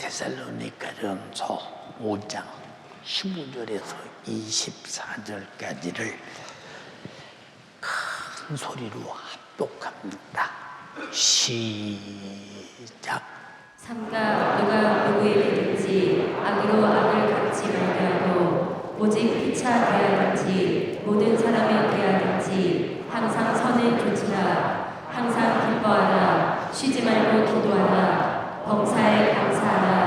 데살로니가전서 5장 15절에서 24절까지를 큰 소리로 합독합니다. 시작. 삼가 누가 누구에게든지 악으로 악을 갚지 말게 하고 오직 피차 대하든지 모든 사람에 대하든지 항상 선을 조치라. 항상 기뻐하라. 쉬지 말고 기도하라. 범사에 감사하라.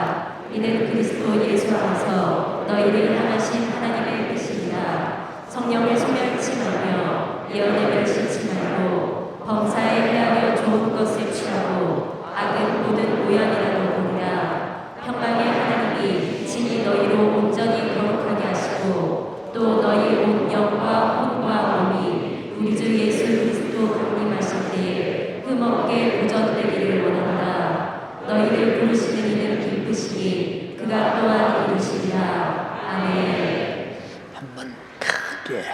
이는 그리스도 예수 안에서 너희를 향하신 하나님의 뜻이니라. 성령을 소멸치 말며 예언을 멸시치 말고 범사에 헤아려 좋은 것을 취하고 악은 모든 오염이라도 보리라. 평강의 하나님이 친히 너희로 온전히 거룩하게 하시고 또 너희 온 영과 혼과 몸이 우리 주 예수 그리스도 강림하실 때에 흠없게 보전되기를 원한다. 너희를 부르시는 이는 기쁘시니 그가 또한 이루시리라. 아멘. 한번 크게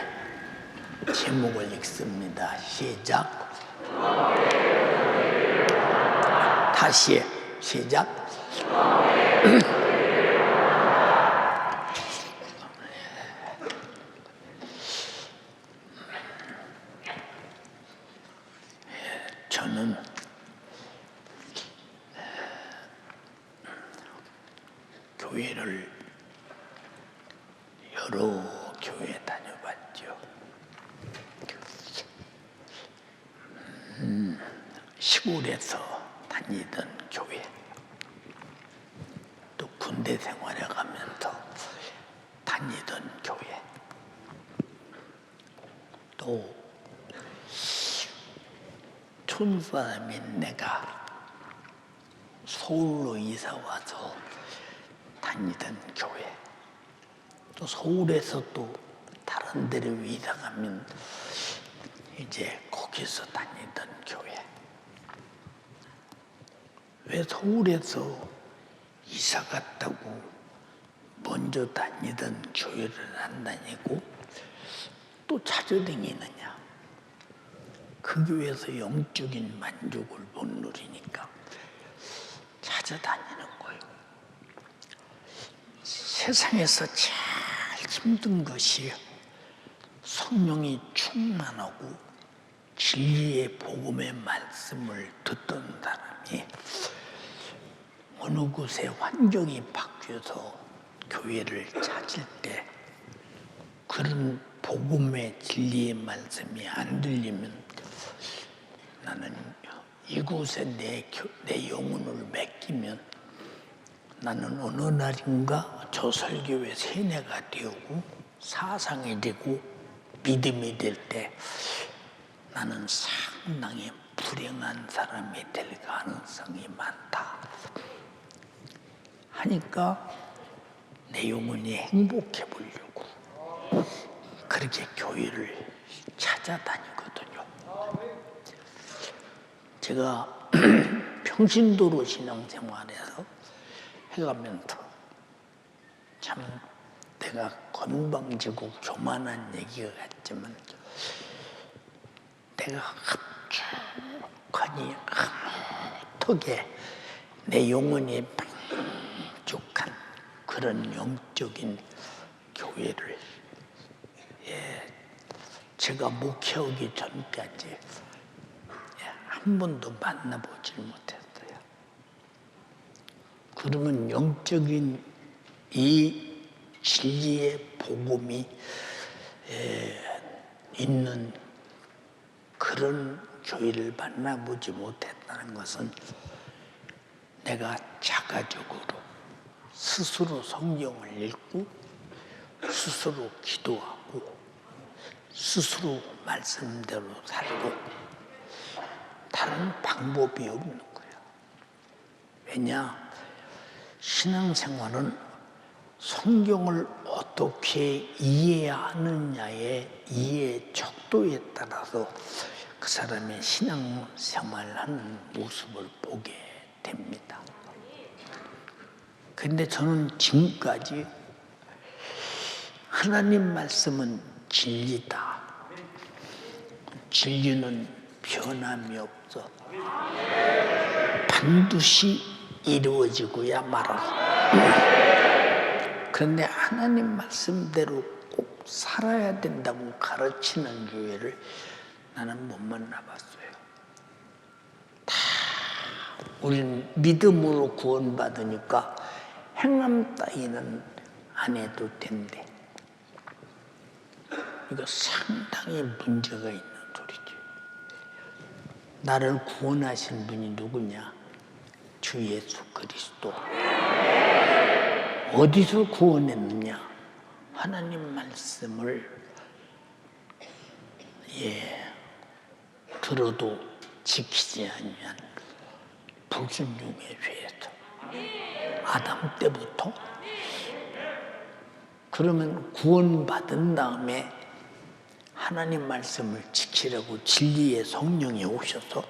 제목을 읽습니다. 시작. 다시 시작. 저는 교회를 여러 교회 다녀봤죠. 시골에서 다니던 교회, 또 군대 생활에 가면서 다니던 교회, 또 촌사람인 내가 서울로 이사 와서 다니던 교회, 또 서울에서 또 다른 데로 이사 가면 이제 거기서 다니던 교회. 왜 서울에서 이사 갔다고 먼저 다니던 교회를 안 다니고 또 찾아다니느냐? 그 교회에서 영적인 만족을 못 누리니까 찾아다니는 거예요. 세상에서 제일 힘든 것이 성령이 충만하고 진리의 복음의 말씀을 듣던 사람이 어느 곳에 환경이 바뀌어서 교회를 찾을 때 그런 복음의 진리의 말씀이 안 들리면 나는 이곳에 내 영혼을 맡기면 나는 어느 날인가 저 설교의 세뇌가 되고 사상이 되고 믿음이 될 때 나는 상당히 불행한 사람이 될 가능성이 많다 하니까 내 영혼이 행복해 보려고 그렇게 교회를 찾아다니거든요. 제가 평신도로 신앙생활에서 해가면서 참 내가 건방지고 교만한 얘기가 같지만 내가 흡족하니 흙하게 내 영혼이 만족한 그런 영적인 교회를 제가 목회하기 전까지 한 번도 만나보질 못했어요. 그러면 영적인 이 진리의 복음이 있는 그런 교회를 만나보지 못했다는 것은 내가 자가적으로 스스로 성경을 읽고 스스로 기도하고 스스로 말씀대로 살고 다른 방법이 없는 거예요. 왜냐? 신앙생활은 성경을 어떻게 이해하느냐의 이해 척도에 따라서 그 사람의 신앙생활하는 모습을 보게 됩니다. 그런데 저는 지금까지 하나님 말씀은 진리다. 진리는 변함이 없어. 반드시 이루어지고야 말았어. 그런데 하나님 말씀대로 꼭 살아야 된다고 가르치는 교회를 나는 못 만나봤어요. 다 우리는 믿음으로 구원받으니까 행함 따위는 안 해도 된대. 이거 상당히 문제가 있는 소리죠. 나를 구원하신 분이 누구냐? 주 예수 그리스도. 어디서 구원했느냐? 하나님 말씀을 들어도 지키지 않으면 불순종의 죄에서 아담 때부터. 그러면 구원받은 다음에 하나님 말씀을 지키려고 진리의 성령이 오셔서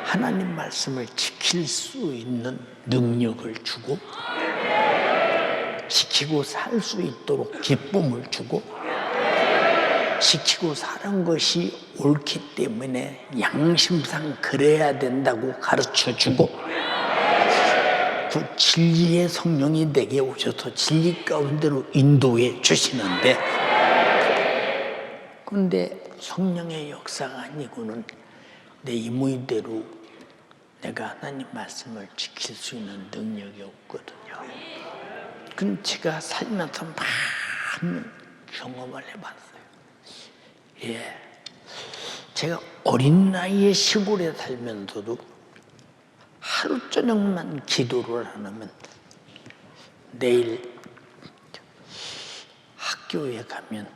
하나님 말씀을 지킬 수 있는 능력을 주고 지키고 살 수 있도록 기쁨을 주고 지키고 사는 것이 옳기 때문에 양심상 그래야 된다고 가르쳐주고 그 진리의 성령이 내게 오셔서 진리 가운데로 인도해 주시는데, 그런데 성령의 역사가 아니고는 내 임의대로 내가 하나님 말씀을 지킬 수 있는 능력이 없거든요. 그건 제가 살면서 많은 경험을 해봤어요. 제가 어린 나이에 시골에 살면서도 하루 저녁만 기도를 안 하면 내일 학교에 가면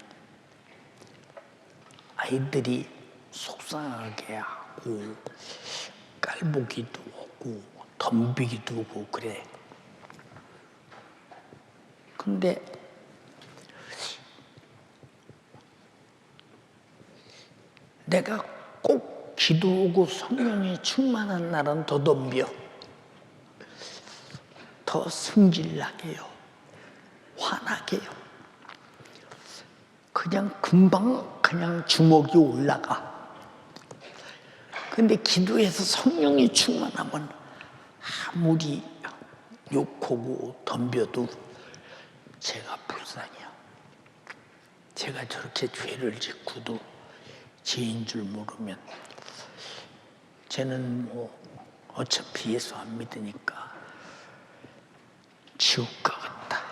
아이들이 속상하게 하고 깔보기도 하고 덤비기도 하고 그래. 근데 내가 꼭 기도하고 성령이 충만한 날은 더 덤벼. 더 승질나게 해요. 화나게 해요. 그냥 금방 그냥 주먹이 올라가. 근데 기도해서 성령이 충만하면 아무리 욕하고 덤벼도 제가 불쌍해요. 제가 저렇게 죄를 짓고도 죄인 줄 모르면 쟤는 뭐 어차피 예수 안 믿으니까 지옥 가겠다.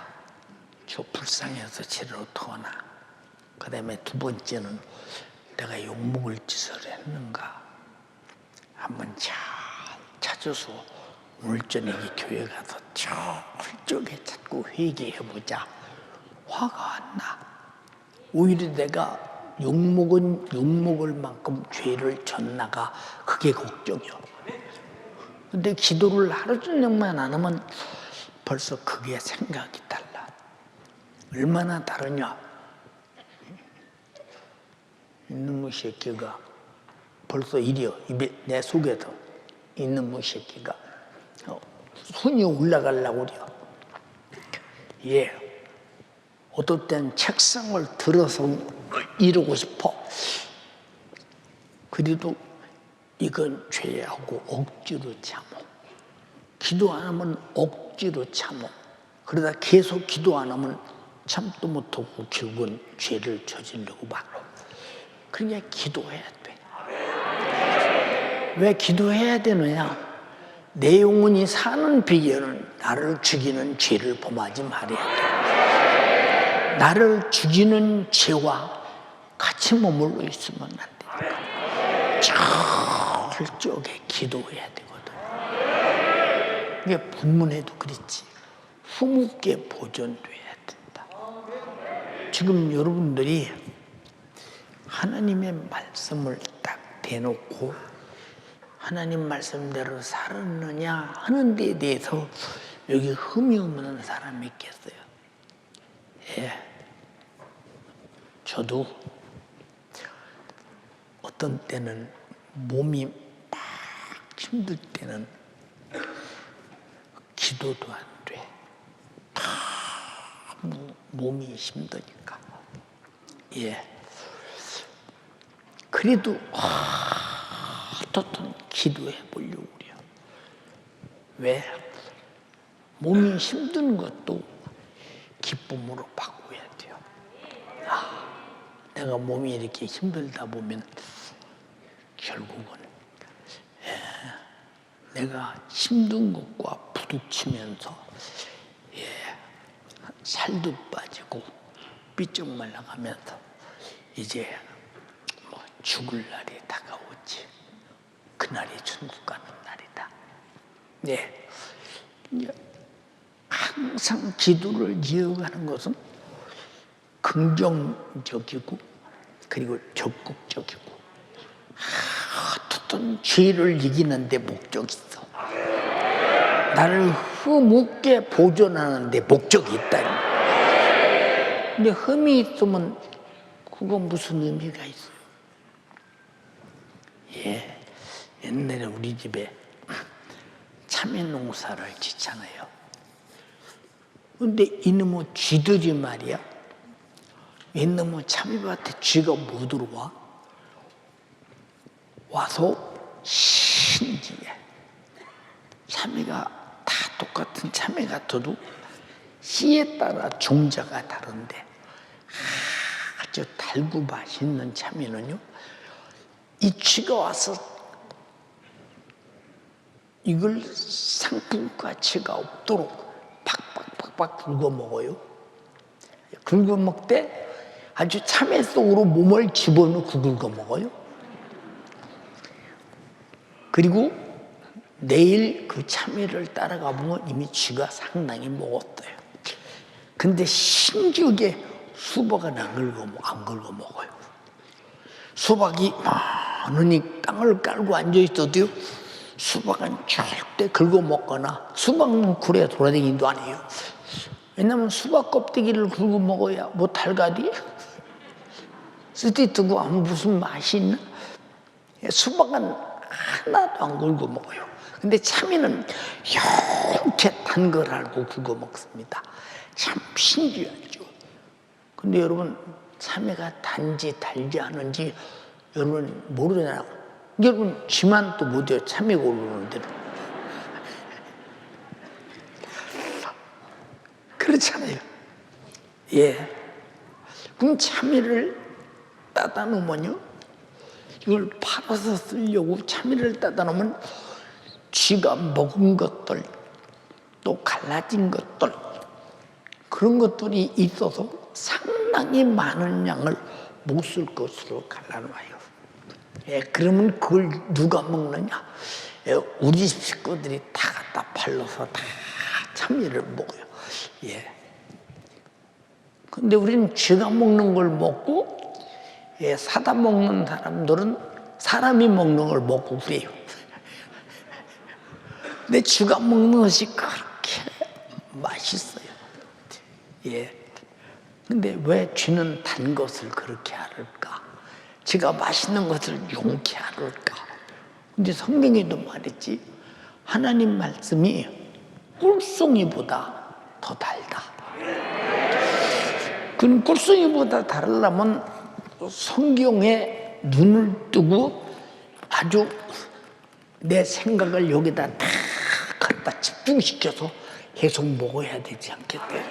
저 불쌍해서 쟤를 어떡하나. 그 다음에 두 번째는 내가 욕먹을 짓을 했는가 한번 잘 찾아서 오늘 저녁에 교회 가서 저쪽에 자꾸 회개해보자. 화가 안 나. 오히려 내가 욕먹을 만큼 죄를 졌나가 그게 걱정이요. 근데 기도를 하루 저녁만 안 하면 벌써 그게 생각이 달라. 얼마나 다르냐. 이놈의 새끼가 벌써 이려 입에 내 속에서 이놈의 새끼가 손이 올라가려고 그래요. 어떨 땐 책상을 들어서 이러고 싶어. 그래도 이건 죄하고 억지로 참어. 기도 안 하면 억지로 참어. 그러다 계속 기도 안 하면 참도 못하고 결국은 죄를 저지르고 말어. 그러니까 기도해야 돼. 왜 기도해야 되느냐? 내 영혼이 사는 비결은 나를 죽이는 죄를 범하지 말아야 돼. 나를 죽이는 죄와 같이 머물러 있으면 안 되니까 철저하게 기도해야 되거든. 이게 본문에도 그랬지. 후무께 보존돼야 된다. 지금 여러분들이 하나님의 말씀을 딱 대놓고 하나님 말씀대로 살았느냐 하는 데에 대해서 여기 흠이 없는 사람이 있겠어요. 저도 어떤 때는 몸이 막 힘들 때는 기도도 안 돼. 몸이 힘드니까. 그래도 어떻든 기도해 보려고 그래요. 왜? 몸이 힘든 것도 기쁨으로 바꿔야 돼요. 내가 몸이 이렇게 힘들다 보면 결국은 내가 힘든 것과 부딪히면서 살도 빠지고 삐쩍 말라가면서 이제 뭐 죽을 날이 다가오지. 그날이 천국 가는 날이다. 네. 항상 기도를 이어가는 것은 긍정적이고 그리고 적극적이고 어떤 죄를 이기는 데 목적이 있어. 나를 흠없게 보존하는 데 목적이 있다. 근데 흠이 있으면 그건 무슨 의미가 있어요? 옛날에 우리 집에 참외 농사를 짓잖아요. 근데 이놈의 쥐들이 말이야. 이놈의 참외밭에 쥐가 못 들어와. 와서 신기해. 참외가 다 똑같은 참외 같아도 씨에 따라 종자가 다른데 아주 달고 맛있는 참외는요. 이 쥐가 와서 이걸 상품가치가 없도록 팍팍팍팍 긁어 먹어요. 긁어 먹되 아주 참외 속으로 몸을 집어넣고 긁어 먹어요. 그리고 내일 그 참외를 따라가 보면 이미 쥐가 상당히 먹었대요. 근데 신기하게 수박은 안 긁어 먹어요. 수박이 많으니 땅을 깔고 앉아있어도요. 수박은 절대 긁어 먹거나 수박은 굴에 돌아다니기도 안 해요. 왜냐면 수박 껍데기를 긁어 먹어야 뭐 달걀이 쓰디뜨고 무슨 맛이 있나? 수박은 하나도 안 긁어 먹어요. 근데 참외는 이렇게 단 걸 알고 긁어 먹습니다. 참 신기하죠. 근데 여러분 참외가 단지 달지 않은지 여러분 모르잖아요. 여러분 쥐만 또 못해요. 참외가 오르는 대로. 그렇잖아요. 그럼 참외를 따다 놓으면요. 이걸 팔아서 쓰려고 참외를 따다 놓으면 쥐가 먹은 것들 또 갈라진 것들 그런 것들이 있어서 상당히 많은 양을 못 쓸 것으로 갈라놔요. 그러면 그걸 누가 먹느냐? 우리 식구들이 다 갖다 팔러서 다 참외를 먹어요. 근데 우리는 쥐가 먹는 걸 먹고 사다 먹는 사람들은 사람이 먹는 걸 먹고 그래요. 근데 쥐가 먹는 것이 그렇게 맛있어요. 근데 왜 쥐는 단 것을 그렇게 하를까? 쥐가 맛있는 것을 용케 하를까? 근데 성경에도 말했지. 하나님 말씀이 꿀송이보다 더 달다. 그 꿀송이보다 다르려면 성경에 눈을 뜨고 아주 내 생각을 여기다 다 갖다 집중시켜서 계속 먹어야 되지 않겠대.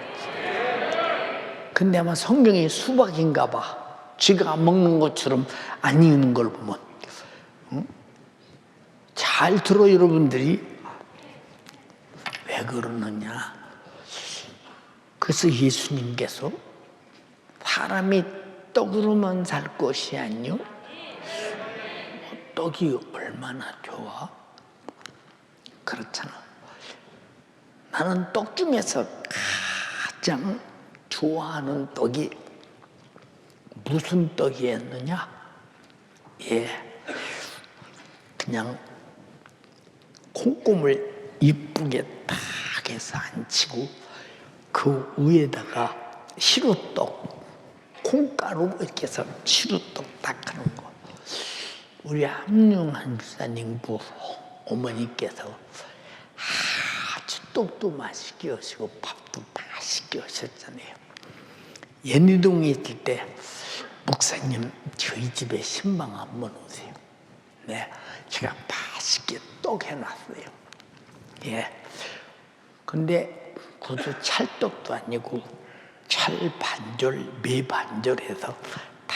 근데 아마 성경이 수박인가 봐. 쥐가 먹는 것처럼 안 익는 걸 보면. 잘 들어 여러분들이. 왜 그러느냐. 그래서 예수님께서 사람이 떡으로만 살 것이 아니요. 떡이 얼마나 좋아? 그렇잖아. 나는 떡 중에서 가장 좋아하는 떡이 무슨 떡이었느냐? 그냥 콩고물 이쁘게 딱 해서 안치고 그 위에다가 시루떡, 콩가루 이렇게 해서 시루떡 딱 하는 거. 우리 함룡한 집사님 부 어머니께서 아주 떡도 맛있게 하시고 밥도 맛있게 하셨잖아요. 연희동에 있을 때 목사님 저희 집에 신방 한번 오세요. 제가 맛있게 떡 해놨어요. 예. 근데 그것도 찰떡도 아니고 찰반절, 매반절해서 다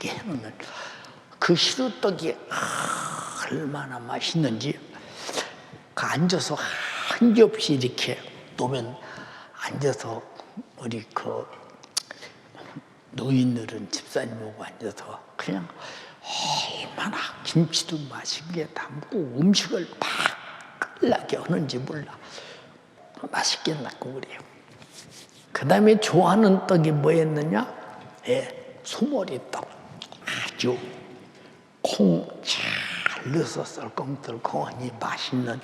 해놓는 그 시루떡이 얼마나 맛있는지 그 앉아서 한 접시 이렇게 놓으면 앉아서 우리 그 노인들은 집사님하고 앉아서 그냥 얼마나 김치도 맛있게 담고 음식을 맛깔나게 하는지 몰라. 맛있게 낳고 그래요. 그 다음에 좋아하는 떡이 뭐였느냐? 예, 소머리떡. 아주 콩 잘 넣어서 썰컹썰컹하니 맛있는,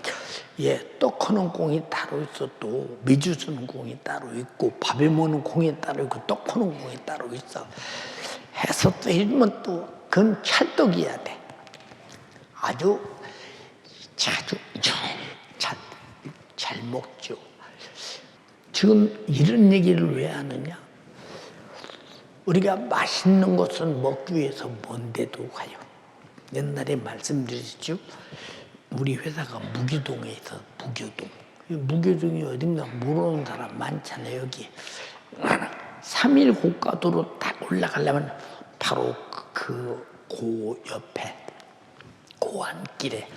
예, 떡하는 콩이 따로 있어. 또 미주 쓰는 콩이 따로 있고 밥에 먹는 콩이 따로 있고 떡하는 콩이 따로 있어. 해서 또 해주면 또 그건 찰떡이어야 돼. 아주 자주 잘 먹죠. 지금 이런 얘기를 왜 하느냐? 우리가 맛있는 것은 먹기 위해서 먼 데도 가요. 옛날에 말씀드렸죠. 우리 회사가 무교동에 있어. 무교동. 무교동이 어딘가 모르는 사람 많잖아요. 여기 3일 고가도로 딱 올라가려면 바로 그 옆에 고안길에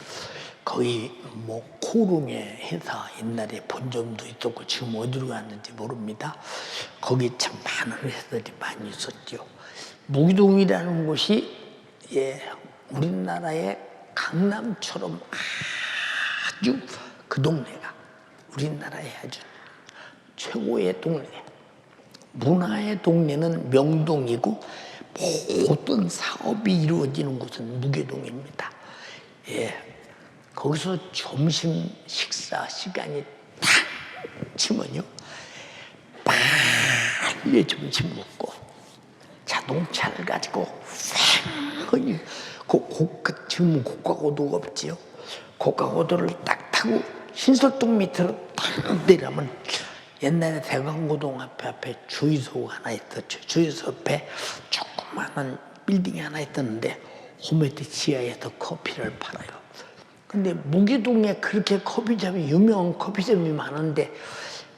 거기 뭐 코룸에 회사 옛날에 본점도 있었고 지금 어디로 갔는지 모릅니다. 거기 참 많은 회사들이 많이 있었죠. 무기동이라는 곳이, 예, 우리나라의 강남처럼 아주 그 동네가 우리나라의 아주 최고의 동네. 문화의 동네는 명동이고 모든 사업이 이루어지는 곳은 무교동입니다. 예. 거기서 점심 식사 시간이 딱 치면요, 빨리 점심 먹고 자동차를 가지고 지금은 고가고도가 없지요. 고가고도를 딱 타고 신설동 밑으로 딱 내려면 옛날에 대광고동 앞에 주유소가 하나 있었죠. 주유소 앞에 조그마한 빌딩이 하나 있었는데 홈에트 지하에서 커피를 팔아요. 근데 무기동에 그렇게 커피점이 유명한 커피점이 많은데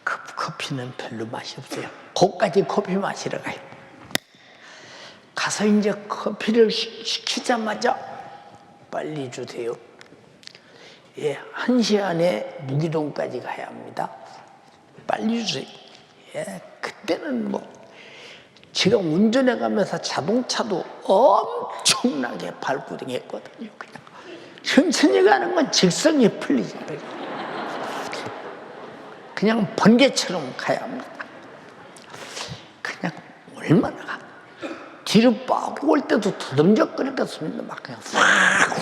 그 커피는 별로 맛이 없어요. 거기까지 커피 마시러 가요. 가서 이제 커피를 시키자마자 빨리 주세요. 예, 1시간 안에 무기동까지 가야 합니다. 빨리 주세요. 예, 그때는 뭐 제가 운전해 가면서 자동차도 엄청나게 발구등했거든요. 그냥 천천히 가는 건 직성이 풀리잖아요. 그냥 번개처럼 가야 합니다. 그냥 얼마나 가. 뒤로 빠고 올 때도 더듬적거리겠습니다. 막 그냥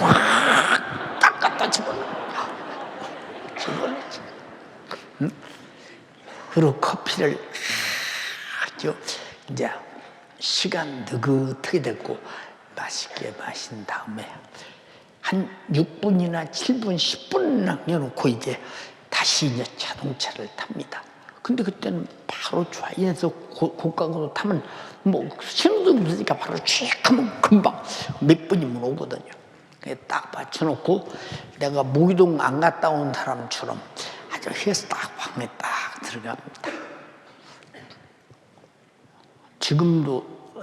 확 딱 갖다 집어넣어요. 응? 그리고 커피를 아주 이제 시간 느긋하게 됐고 맛있게 마신 다음에 한 6분이나 7분, 10분 남겨놓고 이제 다시 이제 자동차를 탑니다. 근데 그때는 바로 좌회해서 고가고도 타면 뭐 신호도 없으니까 바로 쭉 하면 금방 몇 분이면 오거든요. 딱 받쳐놓고 내가 무기동 안 갔다 온 사람처럼 아주 해서 딱 방에 딱 들어갑니다. 지금도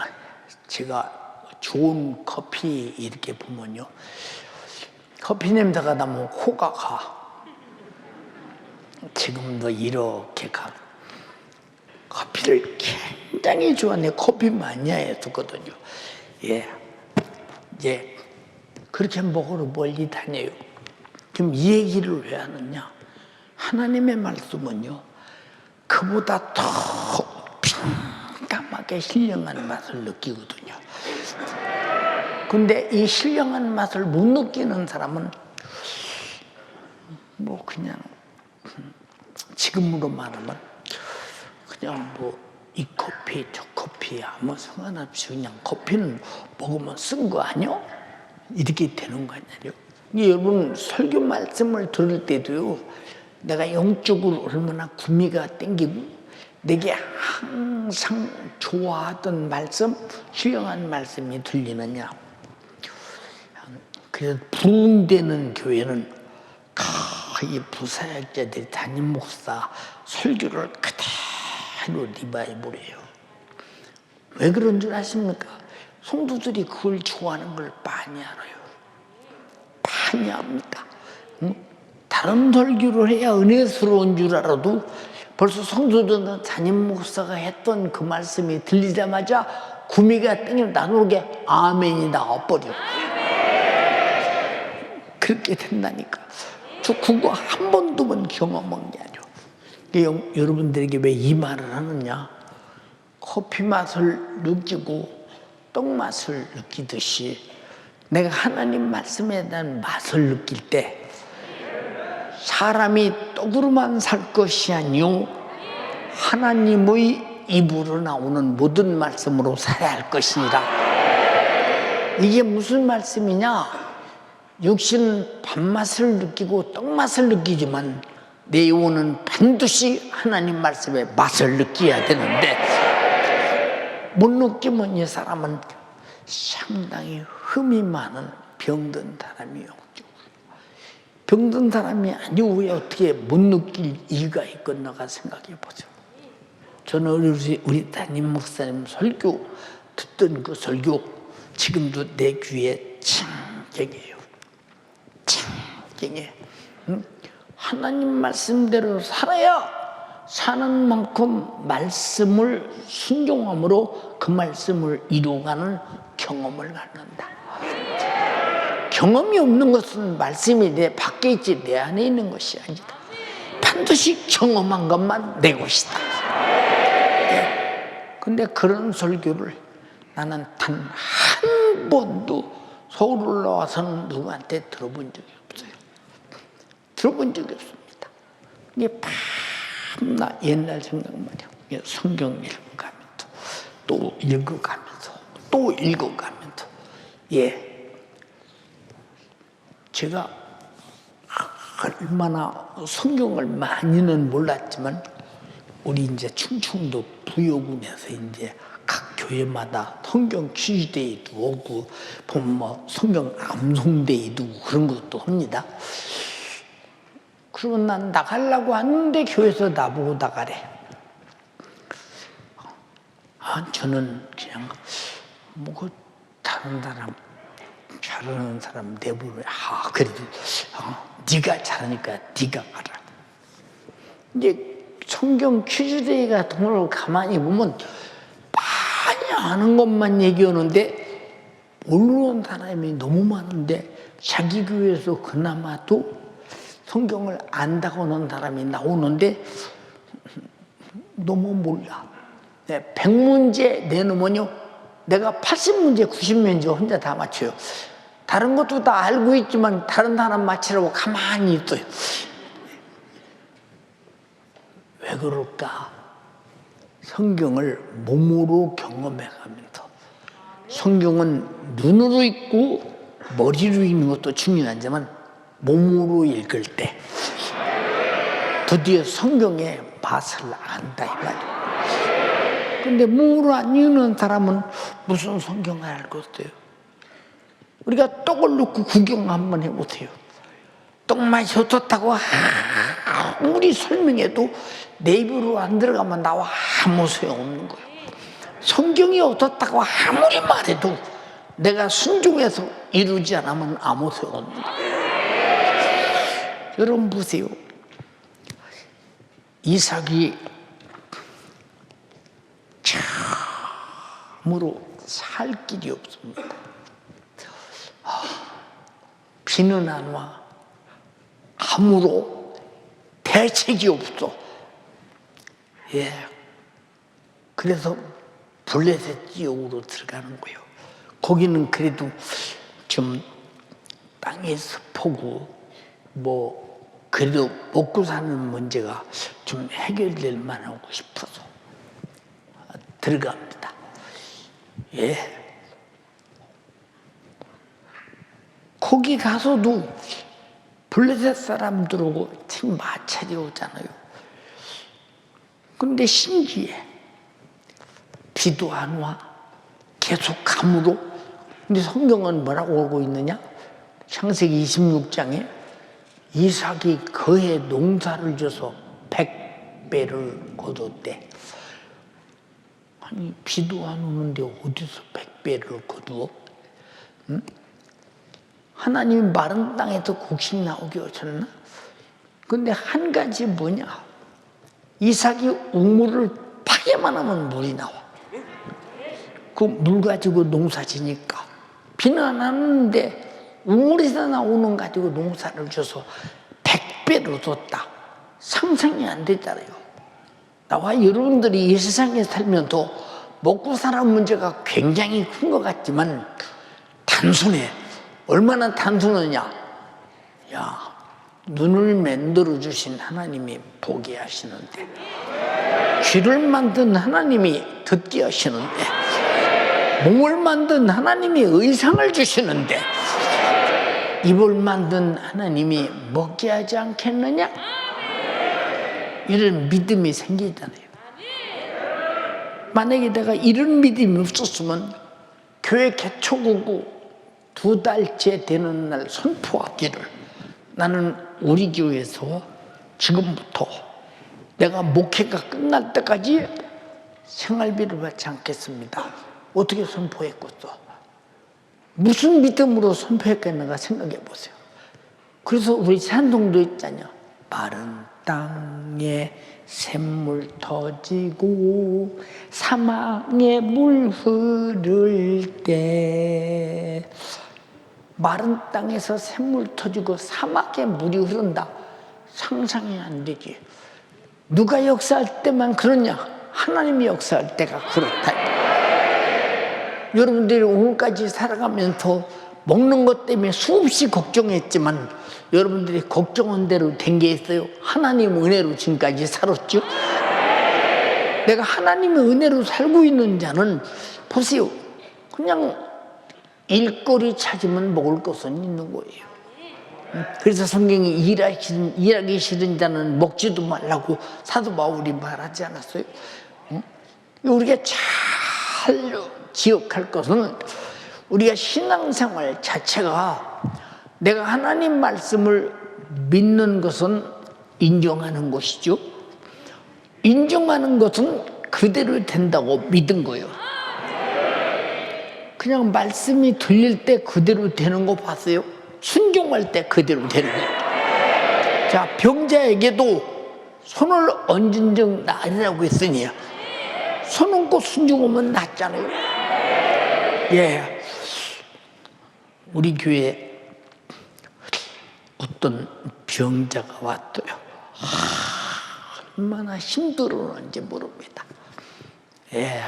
제가 좋은 커피 이렇게 보면요, 커피 냄새가 나면 코가 가. 지금도 이렇게 가. 커피를 굉장히 좋아하네. 커피 마니아였거든요. 예, 이제 그렇게 먹으러 멀리 다녀요. 그럼 이 얘기를 왜 하느냐? 하나님의 말씀은요, 그보다 더 깜깜하게 신령한 맛을 느끼거든요. 근데 이 신령한 맛을 못 느끼는 사람은 뭐 그냥 지금으로 말하면 그냥 뭐 이 커피 저 커피 아무 상관없이 그냥 커피는 먹으면 쓴 거 아니요? 이렇게 되는 거 아니에요? 여러분 설교 말씀을 들을 때도요, 내가 영적으로 얼마나 구미가 땡기고 내게 항상 좋아하던 말씀, 신령한 말씀이 들리느냐. 그래서 부흥되는 교회는 이 부사역자들이 담임 목사 설교를 그대로 리바이벌 해요. 왜 그런 줄 아십니까? 성도들이 그걸 좋아하는 걸 많이 알아요. 많이 압니다. 다른 설교를 해야 은혜스러운 줄 알아도 벌써 성도들은 담임 목사가 했던 그 말씀이 들리자마자 구미가 땡겨 나누게 아멘이 나와버려. 그렇게 된다니까. 저 그거 한 번도 경험한 게 아니에요. 여러분들에게 왜 이 말을 하느냐? 커피 맛을 느끼고 떡 맛을 느끼듯이 내가 하나님 말씀에 대한 맛을 느낄 때 사람이 떡으로만 살 것이 아니요 하나님의 입으로 나오는 모든 말씀으로 살아야 할 것이니라. 이게 무슨 말씀이냐? 육신은 밥맛을 느끼고 떡맛을 느끼지만 내 영혼은 반드시 하나님 말씀의 맛을 느껴야 되는데 못 느끼면 이 사람은 상당히 흠이 많은 병든 사람이에요. 병든 사람이 아니고 왜 어떻게 못 느낄 이유가 있겠나가 생각해 보죠. 저는 우리 담임 목사님 설교 듣던 그 설교 지금도 내 귀에 창경해요. 창경해. 하나님 말씀대로 살아야 사는 만큼 말씀을 순종함으로 그 말씀을 이루어가는 경험을 갖는다. 경험이 없는 것은 말씀이 내 밖에 있지 내 안에 있는 것이 아니다. 반드시 경험한 것만 내 것이다. 근데 그런 설교를 나는 단 한 번도 서울 올라와서는 누구한테 들어본 적이 없어요. 들어본 적이 없습니다. 이게 밤낮 옛날 생각만요. 성경 읽어가면서 또 읽어가면서 또 읽어가면서 제가 얼마나 성경을 많이는 몰랐지만 우리 이제 충청도 부여군에서 이제 각 교회마다 성경 퀴즈데이도 오고 보면 뭐 성경 암송데이도 그런 것도 합니다. 그러면 난 나가려고 하는데 교회에서 나보고 나가래. 저는 그냥 뭐 다른 사람 잘하는 사람 내부를 그래도 네가 잘하니까 네가 가라. 이제 성경 퀴즈데이 같은 걸 가만히 보면 많이 아는 것만 얘기하는데 모르는 사람이 너무 많은데 자기 교회에서 그나마도 성경을 안다고 하는 사람이 나오는데 너무 몰라. 100문제 내놓으면요 내가 80문제 90문제 혼자 다 맞춰요. 다른 것도 다 알고 있지만 다른 사람 맞추라고 가만히 있어요. 왜 그럴까? 성경을 몸으로 경험해가면서 성경은 눈으로 읽고 머리로 읽는 것도 중요하지만 몸으로 읽을 때 드디어 성경의 맛을 안다 이 말이에요. 근데 몸으로 안 읽는 사람은 무슨 성경을 알겠어요? 우리가 떡을 넣고 구경 한번 해보세요. 떡맛이 어떻다고 아무리 설명해도 내 입으로 안 들어가면 나와 아무 소용없는 거예요. 성경이 어떻다고 아무리 말해도 내가 순종해서 이루지 않으면 아무 소용없는 거예요. 여러분 보세요. 이삭이 참으로 살 길이 없습니다. 비는 안 와. 아무로 대책이 없어. 그래서 블레셋 지역으로 들어가는 거예요. 거기는 그래도 좀 땅이 습하고 그래도 먹고 사는 문제가 좀 해결될 만하고 싶어서 들어갑니다. 거기 가서도 블레셋 사람들하고 참 마찰이 오잖아요. 근데 신기해. 비도 안 와. 계속 가물어. 근데 성경은 뭐라고 하고 있느냐? 창세기 26장에 이삭이 그의 농사를 줘서 100배를 거뒀대. 아니 비도 안 오는데 어디서 100배를 거두어? 응? 하나님이 마른 땅에서 곡식 나오게 하셨나? 근데 한 가지 뭐냐? 이삭이 우물을 파기만 하면 물이 나와. 그 물 가지고 농사 지니까 비는 안 왔는데 우물에서 나오는 가지고 농사를 줘서 100배로 줬다. 상상이 안 되잖아요. 나와 여러분들이 이 세상에 살면서 먹고 사는 문제가 굉장히 큰 것 같지만 단순해. 얼마나 단순하냐? 야, 눈을 만들어 주신 하나님이 보게 하시는데, 귀를 만든 하나님이 듣게 하시는데, 몸을 만든 하나님이 의상을 주시는데, 입을 만든 하나님이 먹게 하지 않겠느냐? 이런 믿음이 생기잖아요. 만약에 내가 이런 믿음이 없었으면 교회 개초구고 2달째 되는 날 선포하기를, 나는 우리 교회에서 지금부터 내가 목회가 끝날 때까지 생활비를 받지 않겠습니다. 어떻게 선포했겠어? 무슨 믿음으로 선포했겠는가 생각해 보세요. 그래서 우리 찬송도 있잖아요. 마른 땅에 샘물 터지고 사막에 물 흐를 때, 마른 땅에서 샘물 터지고 사막에 물이 흐른다. 상상이 안 되지. 누가 역사할 때만 그러냐? 하나님이 역사할 때가 그렇다. 여러분들이 오늘까지 살아가면서 먹는 것 때문에 수없이 걱정했지만 여러분들이 걱정한 대로 된 게 있어요? 하나님 은혜로 지금까지 살았죠? 내가 하나님의 은혜로 살고 있는 자는 보세요. 그냥 일거리 찾으면 먹을 것은 있는 거예요. 그래서 성경이 일하기 싫은 자는 먹지도 말라고 사도 바울이 말하지 않았어요? 우리가 잘 기억할 것은, 우리가 신앙생활 자체가 내가 하나님 말씀을 믿는 것은 인정하는 것이죠. 인정하는 것은 그대로 된다고 믿은 거예요. 그냥 말씀이 들릴 때 그대로 되는 거 봤어요? 순종할 때 그대로 되는 거예요. 자, 병자에게도 손을 얹은 적 나으리라고 했으니 손 얹고 순종하면 낫잖아요. 예, 우리 교회에 어떤 병자가 왔어요. 얼마나 힘들었는지 모릅니다. 예,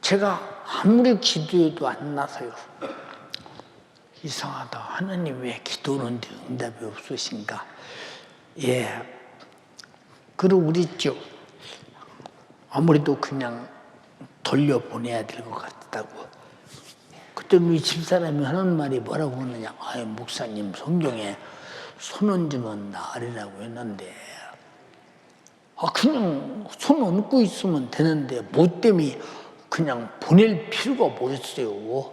제가 아무리 기도해도 안 나서요. 이상하다. 하나님 왜 기도하는데 응답이 없으신가? 예, 그리고 우리 있죠. 아무래도 그냥 돌려보내야 될 것 같다고. 그때 우리 집사람이 하는 말이 뭐라고 하느냐? 아유, 목사님 성경에 손 얹으면 나으리라고 했는데, 그냥 손 얹고 있으면 되는데 뭐 때문에 그냥 보낼 필요가 뭐 있어요?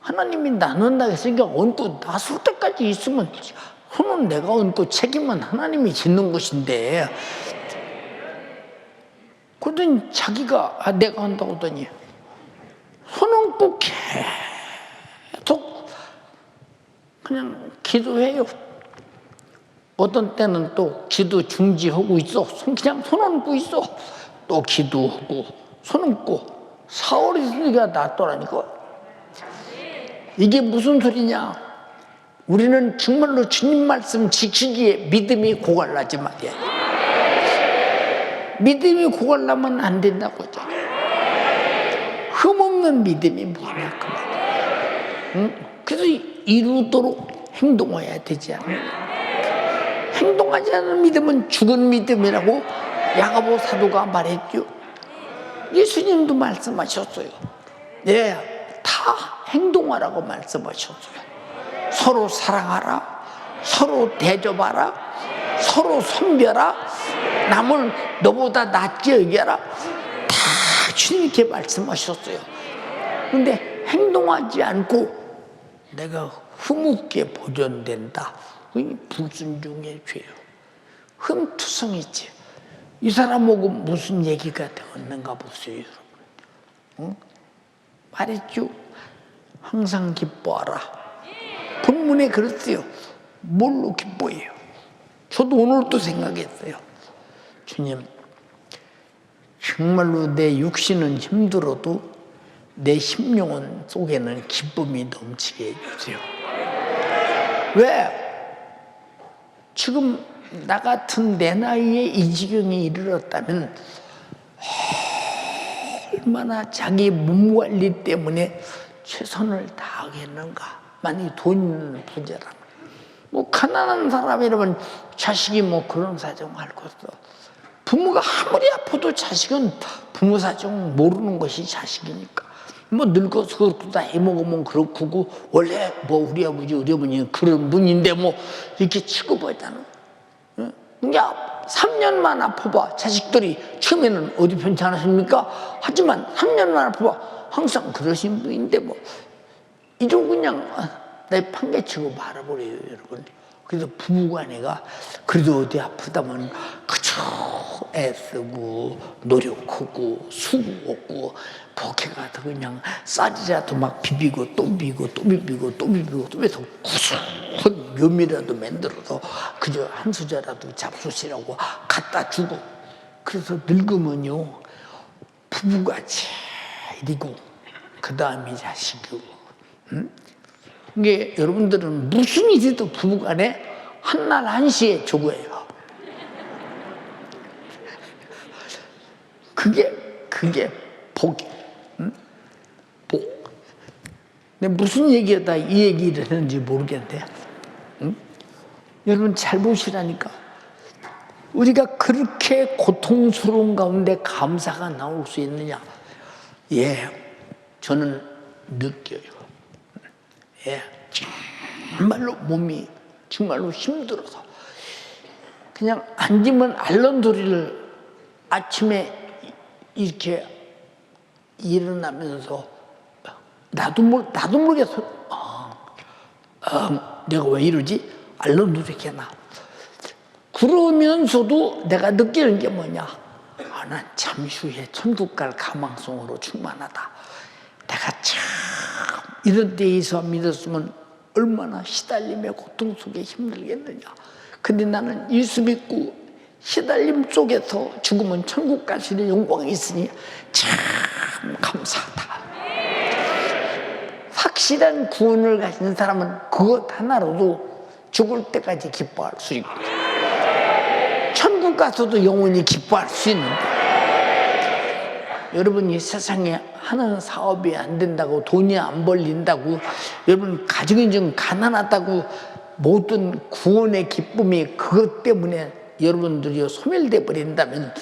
하나님이 나눈다 했으니까 얹고 나설 때까지 있으면, 손은 내가 얹고 책임은 하나님이 짓는 것인데, 그러더니 자기가 내가 한다고 하더니 손 얹고 계속 그냥 기도해요. 어떤 때는 또 기도 중지하고 있어. 그냥 손 얹고 있어. 또 기도하고 손 얹고. 사흘 있으니까 낫더라니까. 이게 무슨 소리냐? 우리는 정말로 주님 말씀 지키기에 믿음이 고갈나지 말이야. 믿음이 고갈나면 안 된다고 하잖아. 흠없는 믿음이 뭐냐 그 말이야. 응? 그래서 이루도록 행동해야 되지 않나? 행동하지 않는 믿음은 죽은 믿음이라고 야고보 사도가 말했죠. 예수님도 말씀하셨어요. 네, 다 행동하라고 말씀하셨어요. 서로 사랑하라, 서로 대접하라, 서로 섬겨라, 남을 너보다 낫게 여겨라. 다 주님께 말씀하셨어요. 그런데 행동하지 않고 내가 흐뭇게 보존된다. 그게 불순종의 죄요. 흠투성이지. 이 사람하고 무슨 얘기가 되었는가 보세요, 여러분. 응? 말했죠. 항상 기뻐하라. 본문에 그랬어요. 뭘로 기뻐해요? 저도 오늘 또 생각했어요. 주님, 정말로 내 육신은 힘들어도 내 심령은 속에는 기쁨이 넘치게 해주세요. 왜? 지금 나 같은 내 나이에 이 지경에 이르렀다면 얼마나 자기 몸 관리 때문에 최선을 다하겠는가. 만약에 돈 있는 부자라면. 뭐 가난한 사람이라면 자식이 뭐 그런 사정 할 것도. 부모가 아무리 아파도 자식은 부모 사정 모르는 것이 자식이니까. 뭐 늙어서 그렇고 다 해먹으면 그렇고 원래 뭐 우리 아버지 우리 어머니는 그런 분인데 뭐 이렇게 취급하잖아. 야 3년만 아파봐. 자식들이 처음에는 어디 괜찮으십니까? 하지만 3년만 아파봐. 항상 그러신 분인데 뭐 이좀 그냥 내 판개치고 말아버려요, 여러분. 그래서 부부간에가 그래도 어디 아프다면 그저 애쓰고 노력하고 수고하고 복해가도 그냥 쌀이라도 막 비비고 또 비비고 또 비비고 또 비비고 또 해서 구수한 묘미라도 만들어서 그저 한 수저라도 잡수시라고 갖다 주고. 그래서 늙으면요 부부같이 이리고 그 다음이 자식이고. 이게 여러분들은 무슨 일이도 부부간에 한날 한시에 죽어요. 그게 복이. 복. 근데 무슨 얘기하다 이 얘기를 했는지 모르겠는데, 여러분 잘 보시라니까. 우리가 그렇게 고통스러운 가운데 감사가 나올 수 있느냐? 예, 저는 느껴요. 예, 정말로 몸이 정말로 힘들어서 그냥 앉으면 앓는 소리를 아침에 이렇게 일어나면서 나도 모르게 내가 왜 이러지? 앓는 소리가 나. 그러면서도 내가 느끼는 게 뭐냐? 난 잠시 후에 천국 갈 가망성으로 충만하다. 내가 참 이런 데에서 믿었으면 얼마나 시달림의 고통 속에 힘들겠느냐. 근데 나는 예수 믿고 시달림 속에서 죽으면 천국 갈 수 있는 영광이 있으니 참 감사하다. 확실한 구원을 가진 사람은 그것 하나로도 죽을 때까지 기뻐할 수 있고 천국 가서도 영원히 기뻐할 수 있는데, 여러분 이 세상에 하는 사업이 안 된다고 돈이 안 벌린다고 여러분 가정이 좀 가난하다고 모든 구원의 기쁨이 그것 때문에 여러분들이 소멸돼 버린다면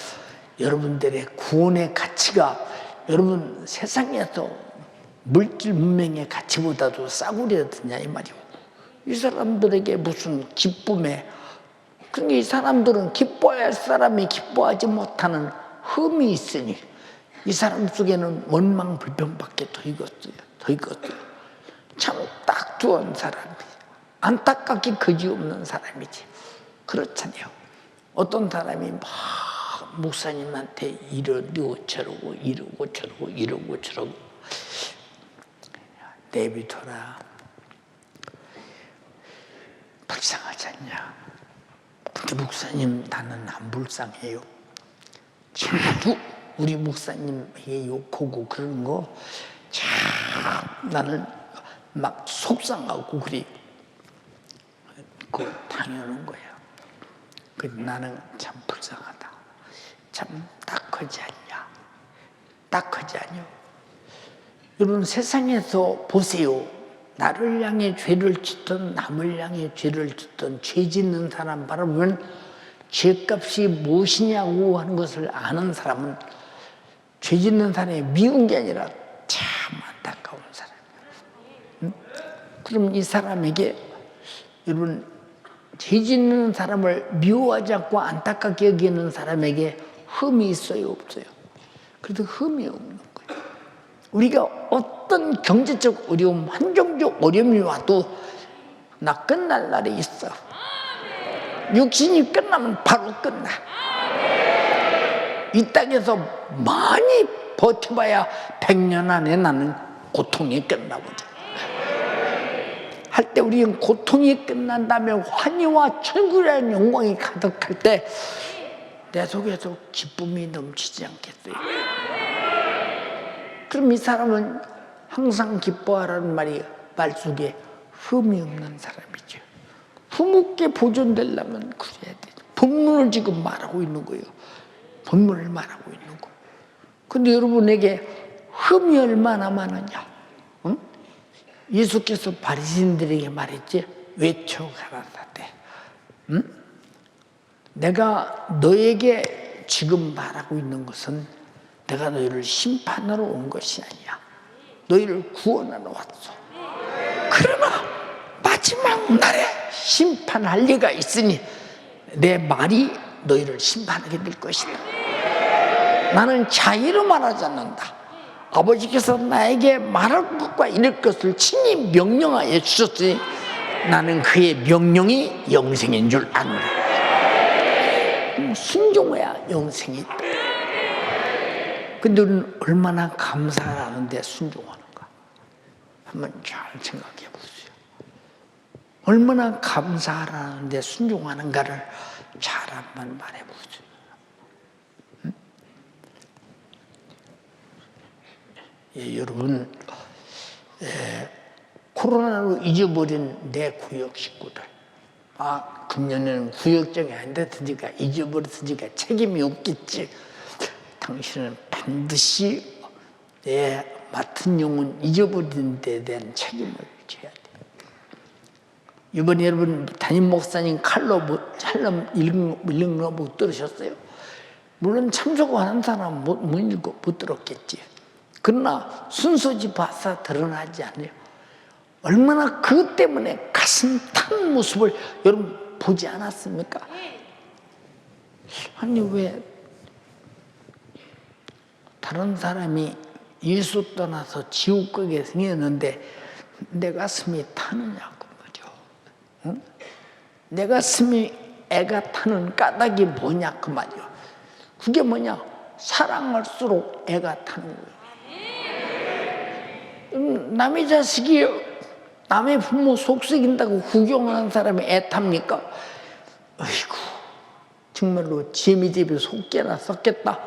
여러분들의 구원의 가치가 여러분 세상에서 물질 문명의 가치보다도 싸구려야 되냐 이 말이오. 이 사람들에게 무슨 기쁨에, 그러니까 이 사람들은 기뻐야 할 사람이 기뻐하지 못하는 흠이 있으니 이 사람 속에는 원망 불평밖에 더 익었어요. 참 딱두한 사람이, 안타깝게 거지없는 사람이지. 그렇잖아요. 어떤 사람이 막 목사님한테 이러고 저러고 이러고 저러고 이러고 저러고 내비둬라. 불쌍하지 않냐. 근데 목사님 나는 안 불쌍해요. 자주 우리 목사님에게 욕하고 그러는 거 참 나는 막 속상하고 그래. 그 당연한 거야. 그 나는 참 불쌍하다. 참 딱하지 않냐. 딱하지 않냐. 여러분 세상에서 보세요. 나를 향해 죄를 짓던 남을 향해 죄를 짓던 죄 짓는 사람 바라보면 죄값이 무엇이냐고 하는 것을 아는 사람은 죄 짓는 사람이 미운 게 아니라 참 안타까운 사람이에요. 그럼 이 사람에게 여러분 죄 짓는 사람을 미워하지 않고 안타깝게 여기는 사람에게 흠이 있어요 없어요? 그래도 흠이 없는 거예요. 우리가 어떤 경제적 어려움, 환경적 어려움이 와도 나 끝날 날이 있어. 육신이 끝나면 바로 끝나. 이 땅에서 많이 버텨봐야 100년 안에 나는 고통이 끝나거든. 할 때 우리는 고통이 끝난 다음에 환희와 천국이라는 영광이 가득할 때 내 속에서 기쁨이 넘치지 않겠어요? 그럼 이 사람은 항상 기뻐하라는 말 속에 흠이 없는 사람이죠. 흠없게 보존되려면 그래야 돼. 본문을 지금 말하고 있는 거예요. 본문을 말하고 있는 거. 근데 여러분에게 흠이 얼마나 많으냐? 응? 예수께서 바리새인들에게 말했지. 외쳐 가라사대. 응? 내가 너에게 지금 말하고 있는 것은 내가 너희를 심판하러 온 것이 아니야. 너희를 구원하러 왔어. 그러나 마지막 날에 심판할 리가 있으니 내 말이 너희를 심판하게 될 것이다. 나는 자의로 말하지 않는다. 아버지께서 나에게 말할 것과 이럴 것을 친히 명령하여 주셨으니 나는 그의 명령이 영생인 줄 아노라. 순종해야 영생이 있다. 근데 우리는 얼마나 감사를 하는데 순종하는가? 한번 잘 생각해 보세요. 얼마나 감사하는데 순종하는가를 잘 한번 말해 보세요. 응? 예, 여러분, 코로나로 잊어버린 내 구역 식구들. 금년에는 구역장이 안 됐으니까 잊어버렸으니까 책임이 없겠지. 당신은 반드시 내 맡은 영혼 잊어버린 데 대한 책임을 져야 돼. 이번에 여러분 담임 목사님 칼럼 읽은 거 못 들으셨어요? 물론 참석하는 사람은 못 들었겠지. 그러나 순서지 봐서 드러나지 않아요. 얼마나 그것 때문에 가슴 탄 모습을 여러분 보지 않았습니까? 아니 왜 다른 사람이 예수 떠나서 지옥 가게 생겼는데 내 가슴이 타느냐고 말이죠. 응? 내 가슴이 애가 타는 까닭이 뭐냐 그 말이요. 그게 뭐냐? 사랑할수록 애가 타는 거예요. 남의 자식이 남의 부모 속썩인다고 구경하는 사람이 애 탑니까? 아이고 정말로 지미 집에 속개나 썩겠다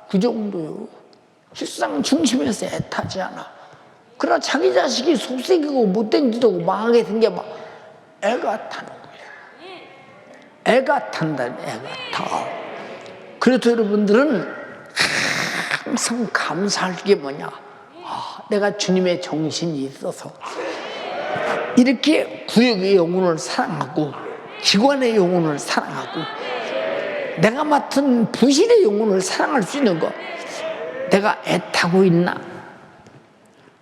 그 정도요. 실상 중심에서 애 타지 않아. 그러나 자기 자식이 속썩이고 못된 짓 하고 망하게 생겨봐 애가 타는 거예요. 애가 탄다니 애가 타. 그래서 여러분들은 항상 감사할 게 뭐냐? 내가 주님의 정신이 있어서 이렇게 구역의 영혼을 사랑하고 기관의 영혼을 사랑하고 내가 맡은 부실의 영혼을 사랑할 수 있는 거 내가 애타고 있나?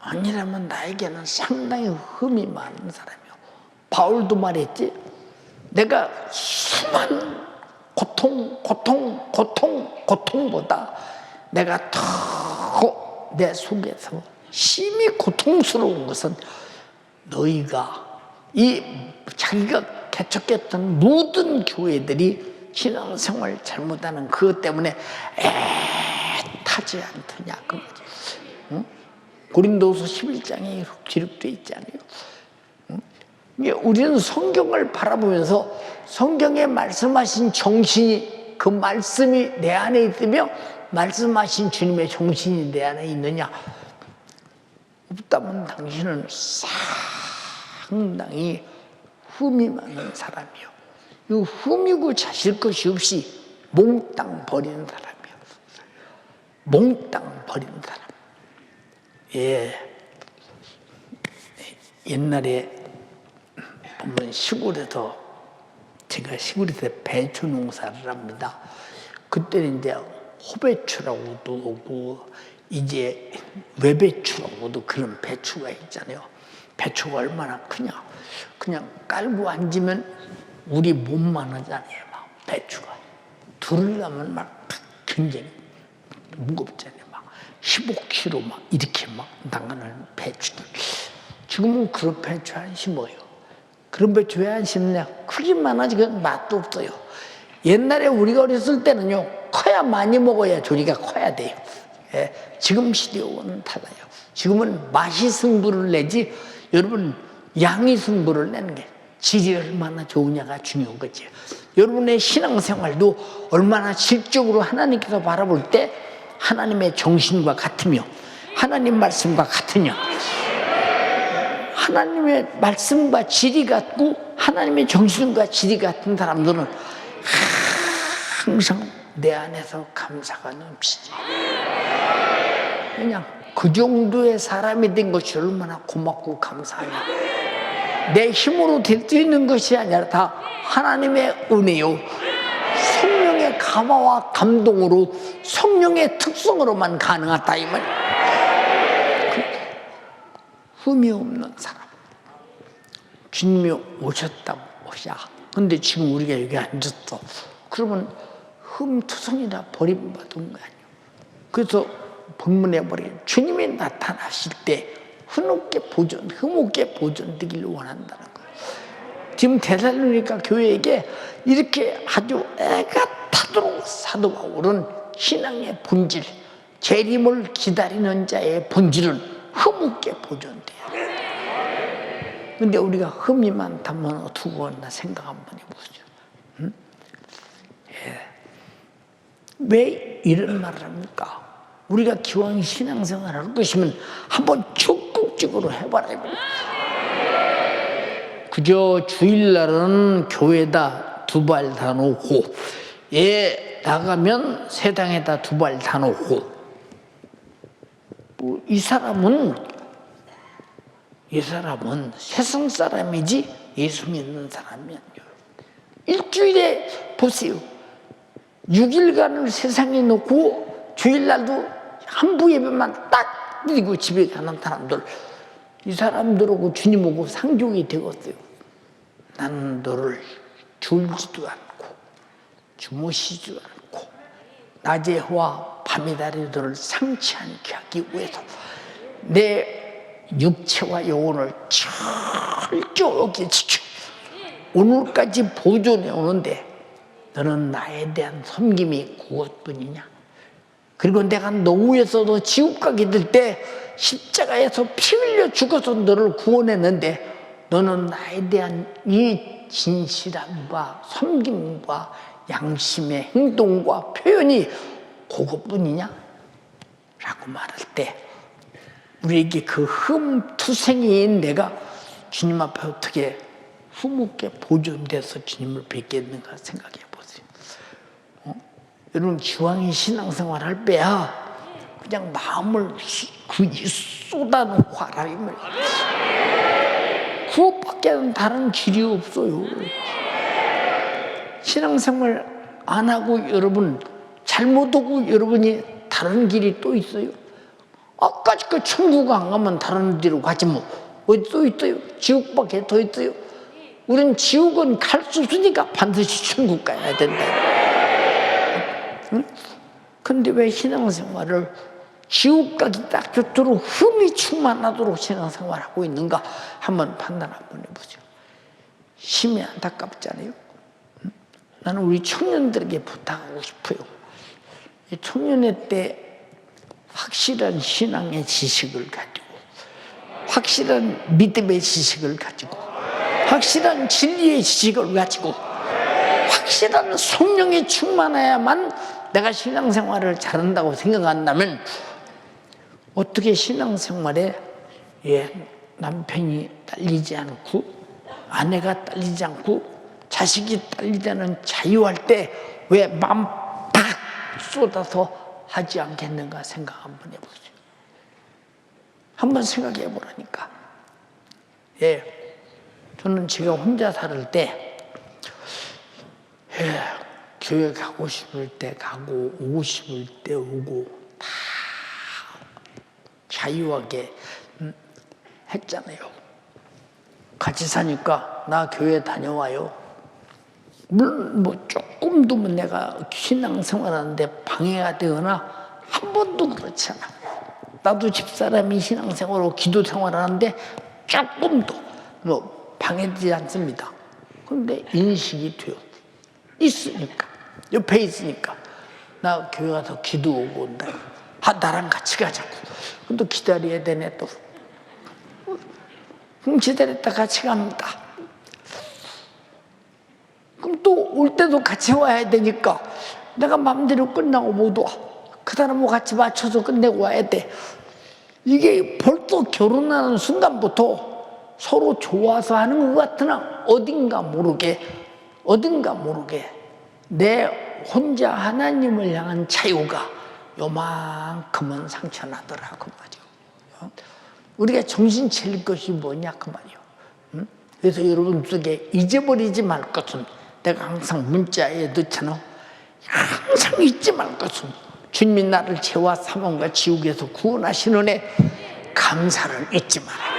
아니라면 나에게는 상당히 흠이 많은 사람이요. 바울도 말했지. 내가 수많은 고통보다 내가 더 내 속에서 심히 고통스러운 것은 너희가 자기가 개척했던 모든 교회들이 신앙생활 잘못하는 그것 때문에 애타지 않더냐 그 말이야. 응? 고린도서 11장에 기록되어 있잖아요. 응? 우리는 성경을 바라보면서 성경에 말씀하신 정신이 그 말씀이 내 안에 있으며 말씀하신 주님의 정신이 내 안에 있느냐? 없다면 당신은 상당히 흠이 많은 사람이요. 이 흠이고 자실 것이 없이 몽땅 버리는 사람이요. 몽땅 버리는 사람. 예. 옛날에 보면 제가 시골에서 배추 농사를 합니다. 그때는 이제 호배추라고도 하고 이제 외배추라고도 그런 배추가 있잖아요. 배추가 얼마나 크냐. 그냥 깔고 앉으면 우리 몸만 하잖아요. 막 배추가. 들으려면 막 굉장히 무겁잖아요. 막 15kg 막 이렇게 막 나가는 배추들. 지금은 그런 배추 안 심어요. 그럼 왜 교회 안 심냐? 크기만 하지 그건 맛도 없어요. 옛날에 우리가 어렸을 때는요, 커야 많이 먹어야 조리가 커야 돼요. 예, 지금 시대와는 달라요. 지금은 맛이 승부를 내지, 여러분 양이 승부를 내는 게 질이 얼마나 좋으냐가 중요한 거죠. 여러분의 신앙생활도 얼마나 질적으로 하나님께서 바라볼 때 하나님의 정신과 같으며 하나님 말씀과 같으냐, 하나님의 말씀과 질이 같고 하나님의 정신과 질이 같은 사람들은 항상 내 안에서 감사가 넘치지. 그냥 그 정도의 사람이 된 것이 얼마나 고맙고 감사하냐. 내 힘으로 될 수 있는 것이 아니라 다 하나님의 은혜요, 성령의 감화와 감동으로, 성령의 특성으로만 가능하다 이 말이에요. 흠이 없는 사람, 주님이 오셨다고 보자. 근데 지금 우리가 여기 앉았어. 그러면 흠투성이라 버림받은 거 아니에요. 그래서 본문에 주님이 나타나실 때 흠없게 보존되기를 원한다는 거예요. 지금 데살로니가 교회에게 이렇게 아주 애가 타도록 사도 바울은 신앙의 본질, 재림을 기다리는 자의 본질은 흠없게 보존돼요. 근데 우리가 흠이 많다면 어떻게 하나 생각 한번 해보죠. 응? 예. 왜 이런 말을 합니까? 우리가 기왕 신앙생활을 할 것이면 한번 적극적으로 해봐라. 그저 주일날은 교회에다 두 발 다 놓고, 나가면 세상에다 두 발 다 놓고, 이 사람은 세상 사람이지 예수 믿는 사람이 아니에요. 일주일에 보세요. 6일간을 세상에 놓고 주일날도 한부 예배만 딱 드리고 집에 가는 사람들, 이 사람들하고 주님 오고 상종이 되었어요. 나는 너를 졸지도 않고 주무시지도 않고 낮의 해와 밤의 달이 너를 상치 않게 하기 위해서 내 육체와 영혼을 철저하게 지켜 오늘까지 보존해 오는데 너는 나에 대한 섬김이 그것뿐이냐? 그리고 내가 너 위해서도 지옥 가게 될 때 십자가에서 피 흘려 죽어서 너를 구원했는데 너는 나에 대한 이 진실함과 섬김과 양심의 행동과 표현이 그것뿐이냐? 라고 말할 때 우리에게 그 흠투성이인 내가 주님 앞에 어떻게 흠없게 보존돼서 주님을 뵙겠는가 생각해 보세요. 여러분 기왕이 신앙생활 할 때야 그냥 마음을 쏟아놓고 하라 이 말이에요. 그것밖에 다른 길이 없어요. 신앙생활 안 하고 여러분 잘못 오고 여러분이 다른 길이 또 있어요? 아까 그 천국 안 가면 다른 데로 가지 뭐 어디 또 있어요? 지옥밖에 더 있어요? 우린 지옥은 갈 수 없으니까 반드시 천국 가야 된다. 응? 근데 왜 신앙생활을 지옥 가기 딱 좋도록 흠이 충만하도록 신앙생활하고 있는가 한번 판단 한번 해보죠. 심히 안타깝잖아요. 응? 나는 우리 청년들에게 부탁하고 싶어요. 청년회 때 확실한 신앙의 지식을 가지고 확실한 믿음의 지식을 가지고 확실한 진리의 지식을 가지고 확실한 성령이 충만해야만 내가 신앙생활을 잘한다고 생각한다면 어떻게 신앙생활에 남편이 딸리지 않고 아내가 딸리지 않고 자식이 딸리지 않은 자유할 때 왜 마음 팍 쏟아서 하지 않겠는가 생각 한번 해보세요. 한번 생각해 보라니까. 저는 제가 혼자 살을 때 교회 가고 싶을 때 가고 오고 싶을 때 오고 다 자유하게 했잖아요. 같이 사니까 나 교회 다녀와요. 물론 조금도 내가 신앙생활하는데 방해가 되거나 한 번도 그렇지 않아. 나도 집사람이 신앙생활하고 기도생활하는데 조금도 방해되지 않습니다. 그런데 인식이 돼요. 있으니까, 옆에 있으니까. 나 교회 가서 기도 오고 온다. 나랑 같이 가자고. 그럼 또 기다려야 되네 또. 그럼 기다렸다 같이 갑니다. 그럼 또 올 때도 같이 와야 되니까 내가 마음대로 끝나고 못 와. 그 사람하고 같이 맞춰서 끝내고 와야 돼. 이게 벌써 결혼하는 순간부터 서로 좋아서 하는 것 같으나 어딘가 모르게 내 혼자 하나님을 향한 자유가 요만큼은 상처나더라고 말이요. 우리가 정신 차릴 것이 뭐냐 그 말이요. 그래서 여러분 속에 잊어버리지 말 것은, 내가 항상 문자에 넣잖아. 항상 잊지 말 것은 주님이 나를 죄와 사망과 지옥에서 구원하시는 감사를 잊지 마라.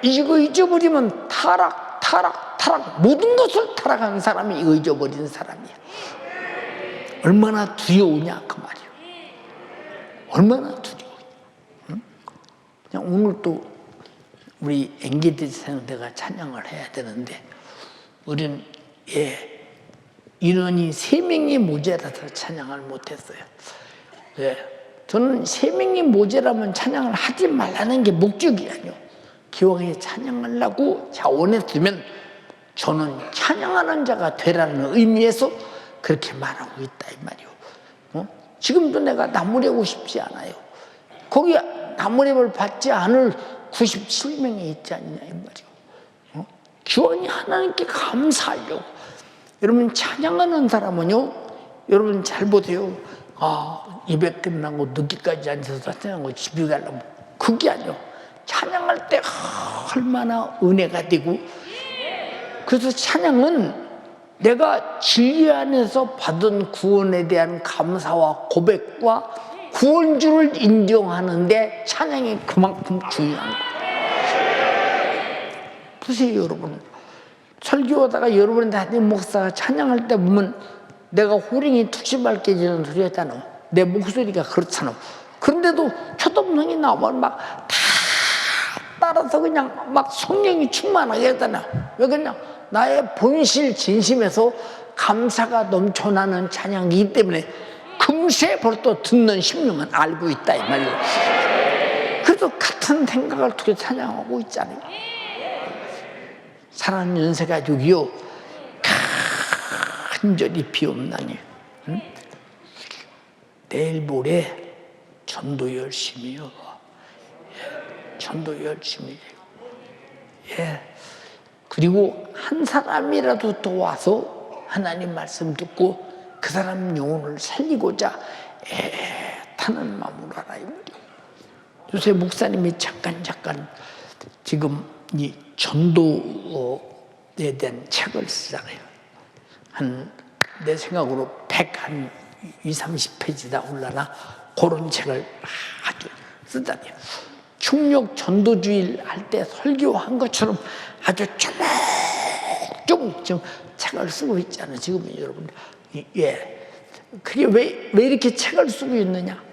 이거 잊어버리면 타락 모든 것을 타락한 사람이 이거 잊어버린 사람이야. 얼마나 두려우냐 그 말이야. 얼마나 두려워. 그냥 오늘 또 우리 앵기드 생대가 찬양을 해야 되는데 우리는 인원이 3명이 모자라서 찬양을 못했어요. 저는 3명이 모자라면 찬양을 하지 말라는 게 목적이 아니에요. 기왕에 찬양하려고 자원했으면 저는 찬양하는 자가 되라는 의미에서 그렇게 말하고 있다 이 말이에요. 지금도 내가 나무래고 싶지 않아요. 거기 나무래를 받지 않을 97명이 있지 않냐 이 말이에요. 기왕에 하나님께 감사하려고. 여러분 찬양하는 사람은요, 여러분 잘 보세요. 예배 끝나고 늦게까지 앉아서 찬양하고 집에 가려면 그게 아니에요. 찬양할 때 얼마나 은혜가 되고, 그래서 찬양은 내가 진리 안에서 받은 구원에 대한 감사와 고백과 구원주를 인정하는데 찬양이 그만큼 중요한 거예요. 보세요 여러분. 설교하다가 여러분의 담임 목사가 찬양할 때 보면 내가 호랭이 툭신발 깨지는 소리 했잖아. 내 목소리가 그렇잖아. 그런데도 초dom성이 나오면 막 다 따라서 그냥 막 성령이 충만하게 하잖아. 왜 그냥 나의 본실 진심에서 감사가 넘쳐나는 찬양이기 때문에 금세 벌써 듣는 심령은 알고 있다 이 말이에요. 그래서 같은 생각을 통해 찬양하고 있잖아요. 사랑하는 연세가족이요, 간절히 비옵나니 내일 모레 전도 열심히 해요. 전도 열심히 해요. 그리고 한 사람이라도 더 와서 하나님 말씀 듣고 그 사람 영혼을 살리고자 애타는 마음으로 하라 이 말이에요. 요새 목사님이 잠깐 지금 이 전도에 대한 책을 쓰잖아요. 내 생각으로 120-30페이지다 올라나 그런 책을 아주 쓰잖아요. 충력 전도주일 할 때 설교한 것처럼 아주 조금 책을 쓰고 있잖아요. 지금 여러분. 그게 왜 이렇게 책을 쓰고 있느냐?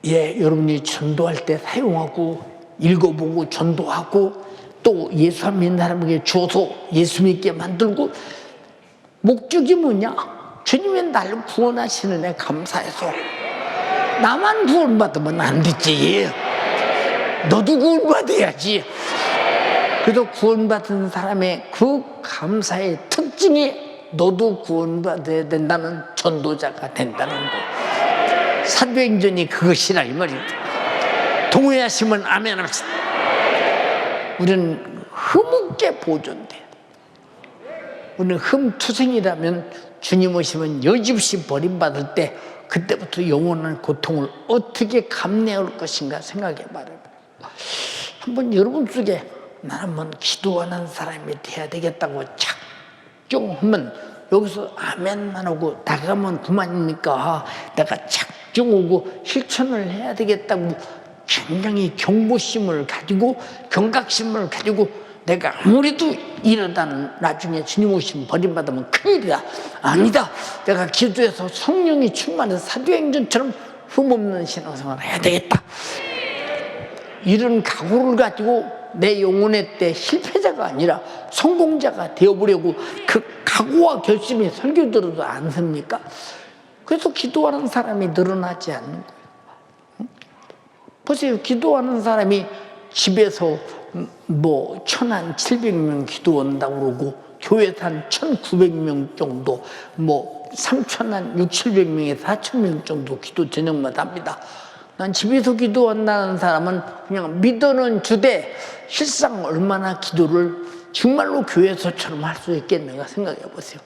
여러분이 전도할 때 사용하고 읽어보고 전도하고 또 예수 안 믿는 사람에게 줘서 예수 믿게 만들고, 목적이 뭐냐? 주님이 나를 구원하시는 애 감사해서. 나만 구원받으면 안 되지. 너도 구원받아야지. 그래도 구원받은 사람의 그 감사의 특징이 너도 구원받아야 된다는 전도자가 된다는 거. 사도행전이 그것이라 이 말입니다. 동의하시면 아멘 합시다. 우리는 흐뭇게 보존돼. 우리는 흠투성이라면 주님 오시면 여지없이 버림받을 때 그때부터 영원한 고통을 어떻게 감내할 것인가 생각해 봐요. 한번 여러분 속에 나는 한번 기도하는 사람이 돼야 되겠다고 작정하면 여기서 아멘만 하고 나가면 그만입니까? 내가 작정하고 실천을 해야 되겠다고 굉장히 경고심을 가지고 경각심을 가지고 내가 아무래도 이러다는 나중에 주님 오시면 버림받으면 큰일이다. 아니다. 내가 기도해서 성령이 충만해서 사도행전처럼 흠없는 신앙생활을 해야 되겠다. 이런 각오를 가지고 내 영혼의 때 실패자가 아니라 성공자가 되어보려고 그 각오와 결심이 설교 들어도 않습니까? 그래서 기도하는 사람이 늘어나지 않는 거예요. 보세요. 기도하는 사람이 집에서 뭐 1,700명 기도한다고 그러고 교회에서 한 1,900명 정도, 뭐 3,600~700명에서 4,000명 정도 기도 저녁마다 합니다. 난 집에서 기도한다는 사람은 그냥 믿어는 주되 실상 얼마나 기도를 정말로 교회에서처럼 할 수 있겠는가 생각해 보세요.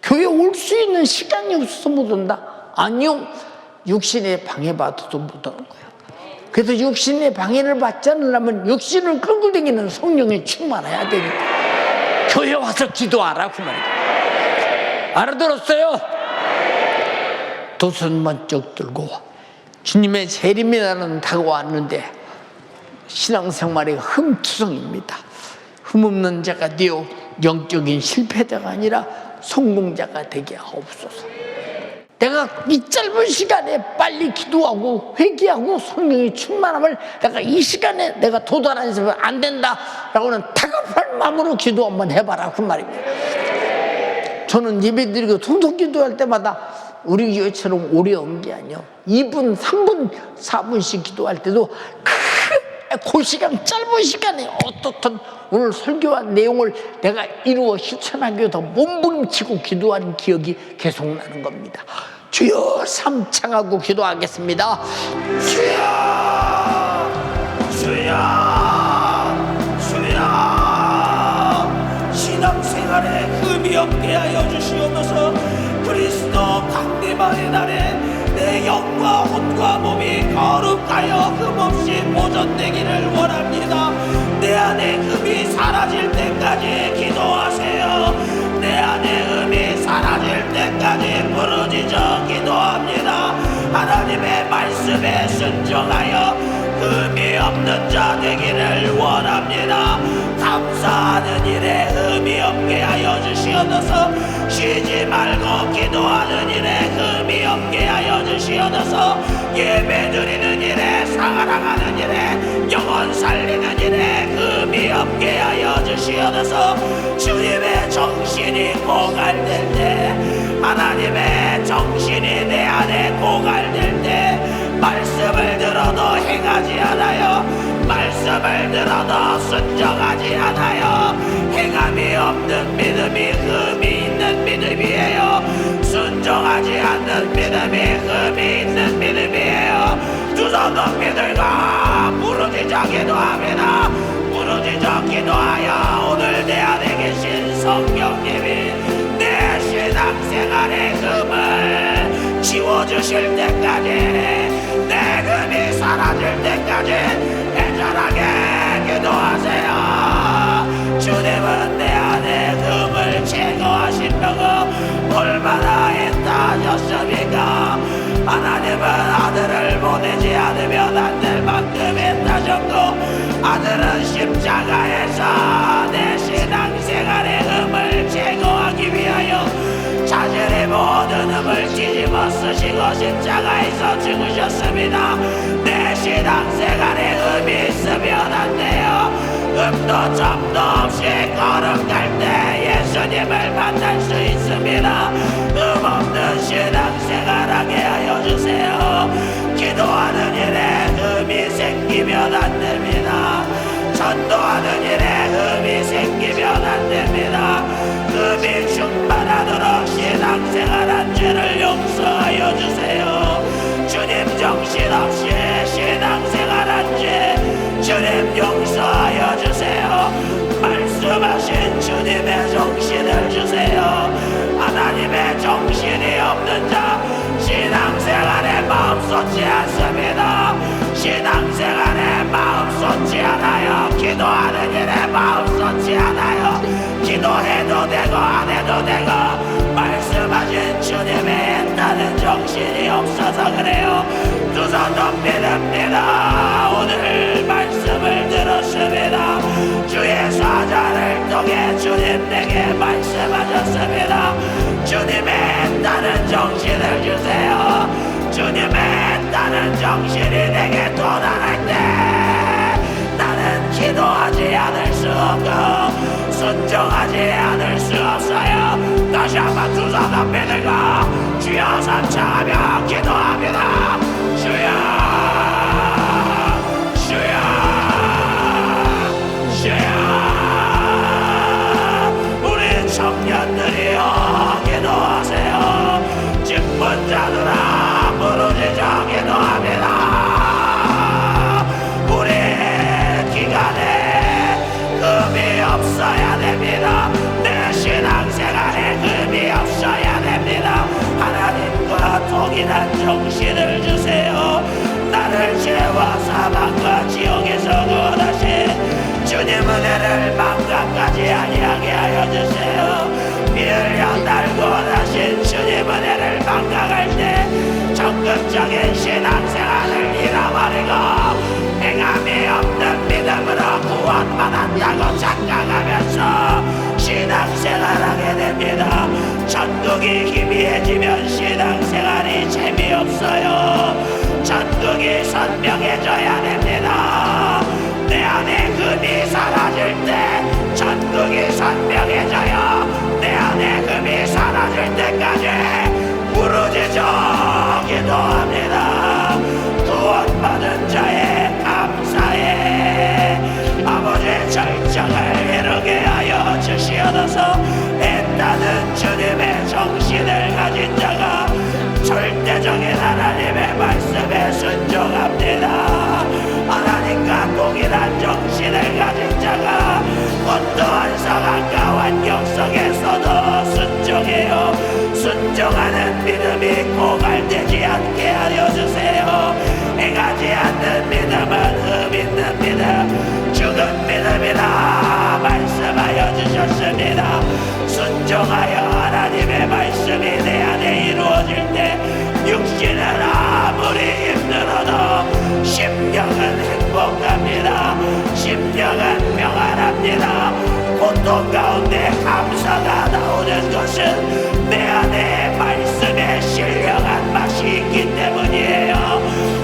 교회 올 수 있는 시간이 없어서 못 온다? 아니요. 육신의 방해받아도 못 오는 거예요. 그래서 육신의 방해를 받지 않으려면 육신을 끌고 다니는 성령이 충만해야 되니까 교회 와서 기도하라 그 말이에요. 알아들었어요? 도선 번쩍 들고 주님의 재림이라는 다가왔는데 신앙생활이 흠투성입니다. 흠없는 자가 되어 영적인 실패자가 아니라 성공자가 되게 하옵소서. 내가 이 짧은 시간에 빨리 기도하고 회개하고 성령의 충만함을 내가 이 시간에 내가 도달하지 안 된다라고는 다급한 마음으로 기도 한번 해봐라 그 말입니다. 저는 예배드리고 통성 기도할 때마다 우리 교회처럼 오래 온 게 아니에요. 2분, 3분, 4분씩 기도할 때도 그 시간 짧은 시간에 어떻든 오늘 설교한 내용을 내가 이루어 실천하기 위해서 몸부림치고 기도하는 기억이 계속 나는 겁니다. 주여 삼창하고 기도하겠습니다. 주여 주여 주여 신앙생활에 흠이 없게 하여 주시옵소서. 그리스도 강림하의 날에 내 영과 혼과 몸이 거룩하여 흠없이 보존되기를 원합니다. 내 안에 흠이 사라질 때까지 기도하세요. 내 안에 흠이 사라질 때까지 부르짖어 기도합니다. 하나님의 말씀에 순종하여 흠이 없는 자 되기를 원합니다. 감사하는 일에 흠이 없게 하여 주시옵소서. 쉬지 말고 기도하는 일에 흠이 없게 하여 주시옵소서. 예배 드리는 일에 사랑하는 일에 영혼 살리는 일에 흠이 없게 하여 주시옵소서. 주님의 정신이 고갈될 때 하나님의 정신이 내 안에 고갈될 때 말씀을 들어도 행하지 않아요. 말씀을 들어도 순종하지 않아요. 행함이 없는 믿음이 흠이 있는 믿음이에요. 순종하지 않는 믿음이 흠이 있는 믿음이에요. 두 손 높이 들고 부르짖어 기도합니다. 부르짖어 기도하여 오늘 내 안에 계신 성령님이 내 신앙생활의 흠을 지워주실 때까지 내 흠이 사라질 때까지 애절하게 기도하세요. 주님은 내 안에 흠을 제거하시려고 얼마나 애타셨습니까? 하나님은 아들을 보내지 않으면 안 될 만큼 애타셨고 아들은 십자가에서 내 신앙생활의 흠을 제거하기 위하여 자신의 모든 흠을 뒤집어 쓰시고 십자가에서 죽으셨습니다. 내 신앙생활에 흠이 있으면 안 돼요. 흠도 점도 없이 걸어갈 때 예수님을 만날 수 있습니다. 흠 없는 신앙생활하게 하여 주세요. 기도하는 일에 흠이 생기면 안 됩니다. 전도하는 일에 흠이 생기면 안 됩니다. 흠이 충만하도록 신앙생활한 죄를 용서하여 주세요. 주님 정신없이 신앙생활한 죄 주님 용서하여 주세요. 말씀하신 주님의 정신을 주세요. 하나님의 정신이 없는 자 신앙생활에 마음 쏟지 않습니다. 신앙생활에 마음 쏟지 않아요. 기도하는 일에 마음 쏟지 않아요. 기도해도 되고 안 해도 되고 말씀하신 주님의 있다는 정신이 없어서 그래요. 두 손 높이 듭니다. 오늘 말씀을 들었습니다. 주의 사자를 통해 주님 내게 말씀하셨습니다. 주님의 있다는 정신을 주세요. 주님의 있다는 정신이 내게 도달할 때 순종하지 않을 수 없어요. 다시 한번 두 손 앞에 들고 주여 삼창하며 기도합니다. 주여 주여 주여. 우리 청년들이여 기도하세요. 직분자들아 부르짖어 기도합니다. 우리 기간에 금이 없어야 됩니다. 내 신앙생활에 금이 없어야 됩니다. 하나님과 동일한 정신을 주세요. 나를 죄와 사망과 지옥에서 구원하신 주님 은혜를 망각하지 아니하게 하여 주세요. 피 흘려 날 구원하신 주님 은혜를 망각할 때 적극적인 신앙생활을 잃어버리고 행함이 없는 믿음으로 구원받았다고 착각하면서 신앙생활하게 됩니다. 전국이 희미해지면 신앙생활이 재미없어요. 전국이 선명해져야 됩니다. 내 안에 금이 사라질 때 전국이 선명해져요. 내 안에 금이 사라질 때까지 부르짖어 기도합니다. 구원받은 자의 감사에 아버지의 절정을 이루게 하여 주시옵소서. 애타는 주님의 정신을 가진 자가 절대적인 하나님의 말씀에 순종합니다. 하나님과 동일한 정신을 가진 자가 어떠한 상황과 환경 속에서도 순종해요. 순종하는 믿음이 고갈되지 않게 하여 주세요. 행하지 않는 믿음은 흠 있는 믿음, 죽은 믿음이라 말씀하여 주셨습니다. 순종하여 하나님의 말씀이 내 안에 이루어질 때 육신은 아무리 힘들어도 심령은 행복합니다. 심령은 평안합니다. 고통 가운데 감사가 나오는 것은 내 안에 말씀에 신령한 맛이 있기 때문이에요.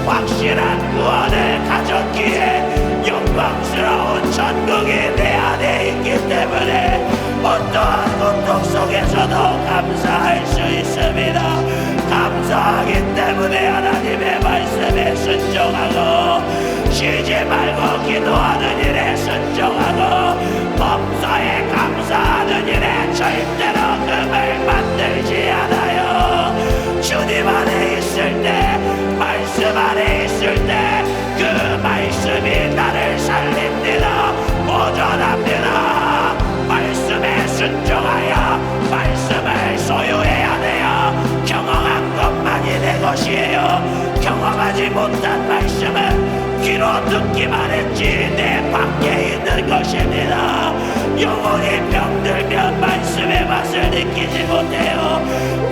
확실한 구원을 가졌기에 영광스러운 천국이 내 안에 있기 때문에 어떠한 고통 속에서도 감사할 수 있습니다. 감사하기 때문에 하나님의 말씀에 순종하고 쉬지 말고 기도하는 일에 순종하고 범사에 감사하는 일에 절대로 금을 만들지 않아요. 주님 안에 있을 때, 말씀 안에 있을 때 그 말씀이 나를 살립니다. 보존합니다. 말씀에 순종하여 말씀을 소유해야 돼요. 경험한 것만이 내 것이에요. 경험하지 못한 말씀은 귀로 듣기만 했지 내 밖에 있는 것입니다. 영혼이 병들면 말씀의 맛을 느끼지 못해요.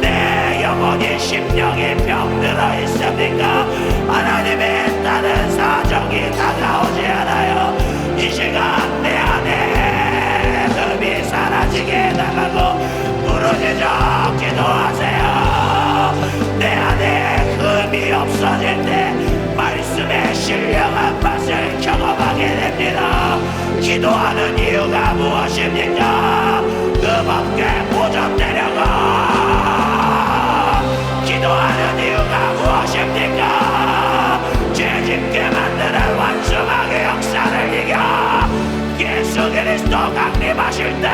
내 영혼이 심령이 병들어 있습니까? 하나님의 다른 사정이 다가오지 않아요. 이 시간 내 안에 흠이 사라지게 달라고 부르짖어 기도하세요. 내 안에 흠이 없어질 때 말씀의 신령한 맛을 경험하게 됩니다. 기도하는 이유가 무엇입니까? 그 밖에 보존되려고. 기도하는 이유가 무엇입니까? 죄짓게 만드는 완수막의 역사를 이겨 예수 그리스도 강림하실 때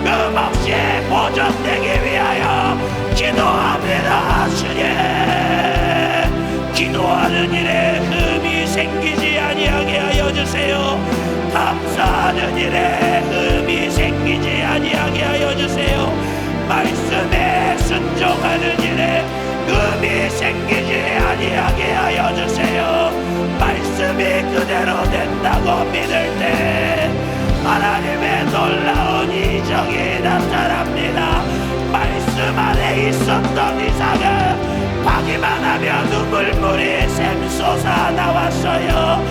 금없이 보존되기 위하여 기도합니다. 주님, 기도하는 일에 흠이 생기지 아니하게 하여 주세요. 감사하는 일에 흠이 생기지 아니하게 하여 주세요. 말씀에 순종하는 일에 흠이 생기지 아니하게 하여 주세요. 말씀이 그대로 된다고 믿을 때 하나님의 놀라운 이적이 나타납니다. 말씀 안에 있었던 이상은 파기만 하면 눈물물이 샘솟아 나왔어요.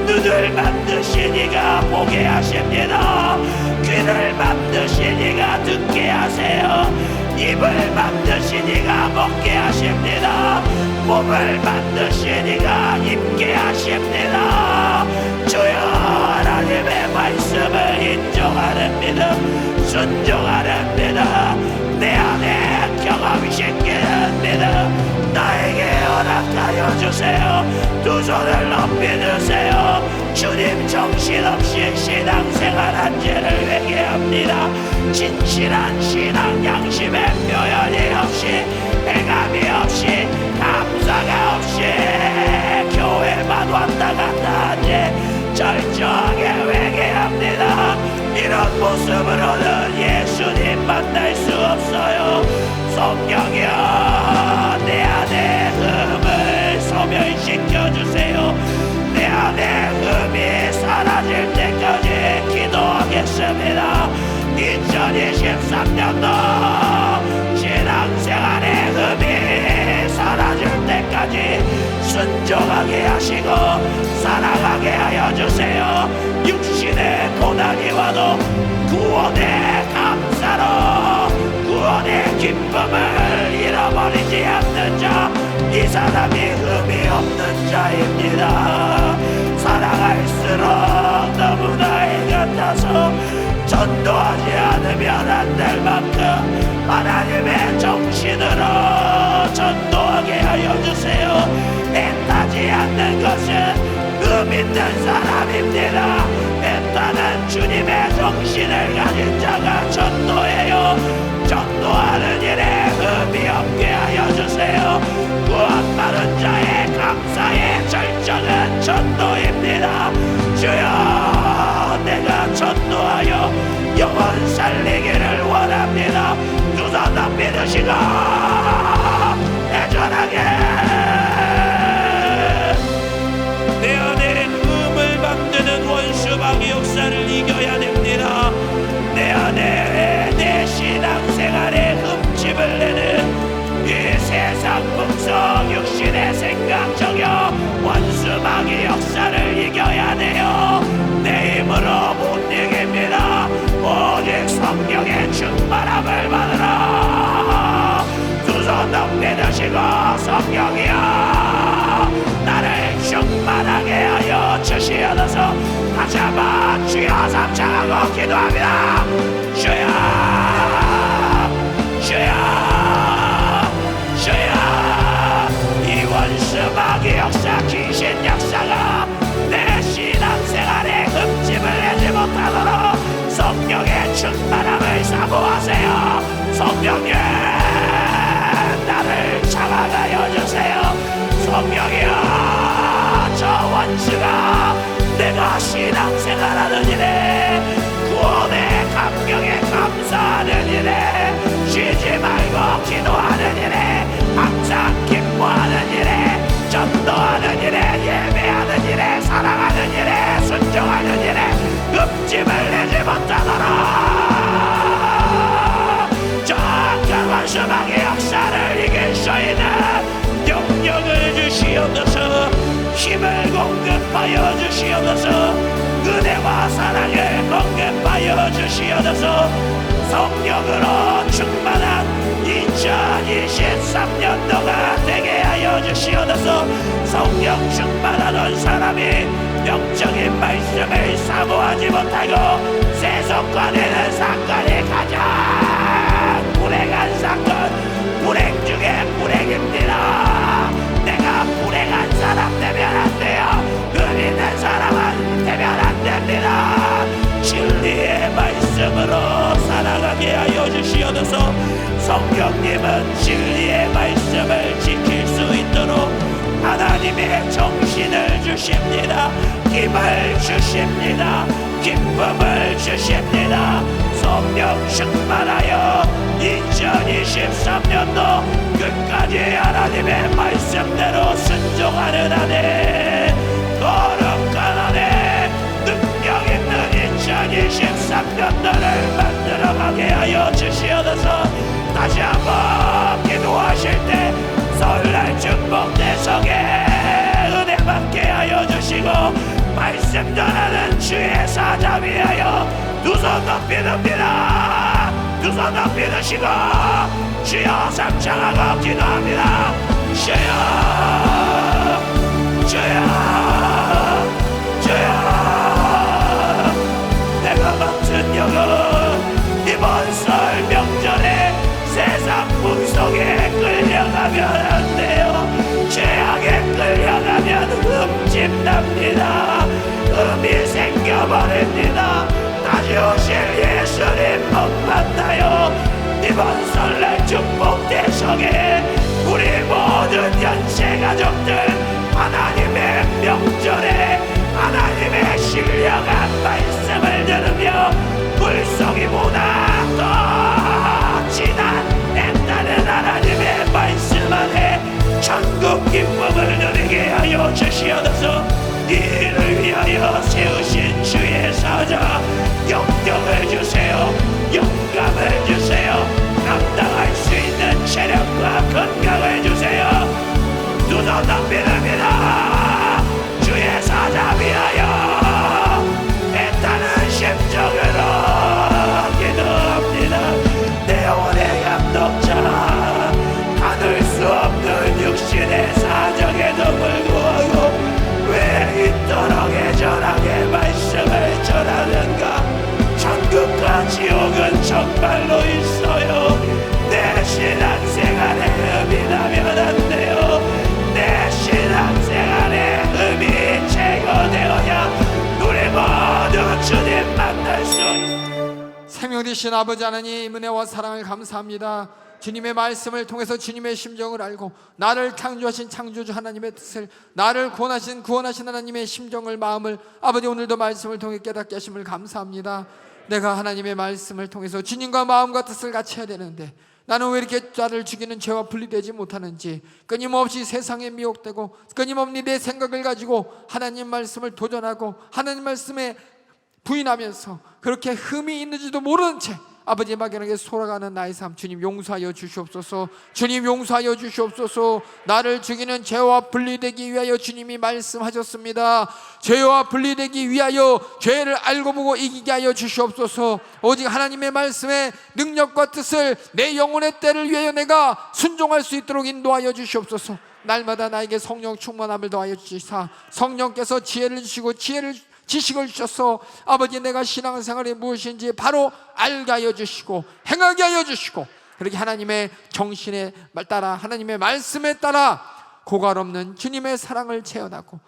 눈을 만드신 이가 보게 하십니다. 귀를 만드신 이가 듣게 하세요. 입을 만드신 이가 먹게 하십니다. 몸을 만드신 이가 입게 하십니다. 주여, 하나님의 말씀을 인정하는 믿음, 순종하는 믿음, 내 안에 경험시키는 믿음 나에게 허락하여 주세요. 두 손을 높이 드세요. 주님, 정신없이 신앙생활한지를 회개합니다. 진실한 신앙 양심의 표현이 없이, 해감이 없이, 감사가 없이 교회만 왔다 갔다 한지 철저하게 회개합니다. 이런 모습으로는 예수님 만날 수 없어요. 성령이여, 내 안에 흠을 소멸시켜 주세요. 내 안에 흠이 사라질 때까지 기도하겠습니다. 2023년도 신앙생활의 흠이 사라질 때까지 순종하게 하시고 살아가게 하여 주세요. 육신의 고난이 와도 구원의 감사로 구원의 기쁨을 잃어버리지 않는 자, 이 사람이 흠이 없는 자입니다. 살아갈수록 너무나 해 같아서 전도하지 않으면 안 될 만큼 하나님의 정신으로 전도하게 하여 주세요. 애타지 않는 것은 흠 있는 사람입니다. 애타는 주님의 정신을 가진 자가 전도해요. 전도하는 일에 흠이 없게 하여 주세요. 구원 받은 자의 감사의 절정은 전도입니다. 주여, 내가 전도하여 영혼 살리기를 원합니다. 두 손 높이 드시고 애절하게 내 안에 흠을 만드는 원수마귀 역사를 이겨야 됩니다. 내 안에 내 신앙생활에 흠집을 내는 이 세상 풍속 육신의 생각 저격 원수마귀 역사를 이겨야 돼요. 내 힘으로 못 이깁니다. 오직 성령의 충만함을 받으라. 두 손 높이 드시고 성령이여, 나를 충만하게 하여 주시옵소서. 다시 한번 주여 삼창하고 기도합니다. 주여, 주여, 주여. 이 원수마귀 역사, 귀신 역사가 내 신앙생활에 흠집을 내지 못하도록 성령의 충만함을 사모하세요. 성령님, 나를 잡아가여 주세요. 성령이여, 저 원수가 내가 신앙생활하는 일에 구원의 감격에 감사하는 일에 쉬지 말고 기도하는 일에 항상 기뻐하는 일에 전도하는 일에 예배하는 일에 사랑하는 일에 순종하는 일에 흠집을 내지 못하도록 저 악한 원수마귀의 역사를 이길 수 있는 능력을 주시옵소서. 힘을 공급하여 주시옵소서. 은혜와 사랑을 공급하여 주시옵소서. 성령으로 충만한 2023년도가 되게 하여 주시옵소서. 성령 충만하던 사람이 영적인 말씀을 사모하지 못하고 세속화되는 사건이 가장 불행한 사건, 불행 중에 불행입니다. 내가 불행한 사람 되면 안 돼요. 흠 있는 사람은 되면 안 됩니다. 진리의 말씀으로 살아가게 하여 주시옵소서. 성령님은 진리의 말씀을 지킬 수 있도록 하나님의 정신을 주십니다. 힘을 주십니다. 기쁨을 주십니다. 성령 충만하여 2023년도 끝까지 하나님의 말씀대로 순종하는 안에 거룩한 안에 능력 있는 2023년도를 만들어가게 하여 주시옵소서. 다시 한번 기도하실 때 설날 축복 대성에 은혜 받게 하여 주시고 말씀 전하는 주의 사자 위하여 두 손 높이 듭니다. 두 손 높이 드시고 주여 삼창하고 기도합니다. 주여, 주여, 주여, 가족들 하나님의 명절에 하나님의 신령한 말씀을 들으며 물속이보다 더 진한 애타는 하나님의 말씀 안에 천국 기쁨을 누리게 하여 주시옵소서. 이를 위하여 세우신 주의 사자 영경을 주세요. 영감을 주세요. 감당할 수 있는 체력과 건강을 주세요. 두 손 덤비릅니다. 주의 사자 위하여 애타는 심정으로 기도합니다. 내 영혼의 감독자 가눌 수 없는 육신의 사정에도 불구하고 왜 이토록 애절하게 말씀을 전하는가. 천국과 지옥은 정말로 있어요. 내 신앙생활에 흠이 나면 안 돼요. 내 신앙생활에 흠이 제거되어야 우리 모두 주님 만날 수 있어요. 생명 되신 아버지 하나님, 은혜와 사랑을 감사합니다. 주님의 말씀을 통해서 주님의 심정을 알고 나를 창조하신 창조주 하나님의 뜻을, 나를 구원하신 하나님의 심정을, 마음을 아버지 오늘도 말씀을 통해 깨닫게 하심을 감사합니다. 내가 하나님의 말씀을 통해서 주님과 마음과 뜻을 같이 해야 되는데 나는 왜 이렇게 나를 죽이는 죄와 분리되지 못하는지, 끊임없이 세상에 미혹되고 끊임없이 내 생각을 가지고 하나님 말씀을 도전하고 하나님 말씀에 부인하면서 그렇게 흠이 있는지도 모르는 채 아버지 막연하게 돌아가는 나의 삶, 주님 용서하여 주시옵소서. 주님 용서하여 주시옵소서. 나를 죽이는 죄와 분리되기 위하여 주님이 말씀하셨습니다. 죄와 분리되기 위하여 죄를 알고 보고 이기게 하여 주시옵소서. 오직 하나님의 말씀의 능력과 뜻을 내 영혼의 때를 위하여 내가 순종할 수 있도록 인도하여 주시옵소서. 날마다 나에게 성령 충만함을 더하여 주시사 성령께서 지혜를 주시고 지식을 주셔서 아버지 내가 신앙생활이 무엇인지 바로 알게 하여 주시고 행하게 하여 주시고, 그렇게 하나님의 정신에 따라 하나님의 말씀에 따라 고갈 없는 주님의 사랑을 체험하고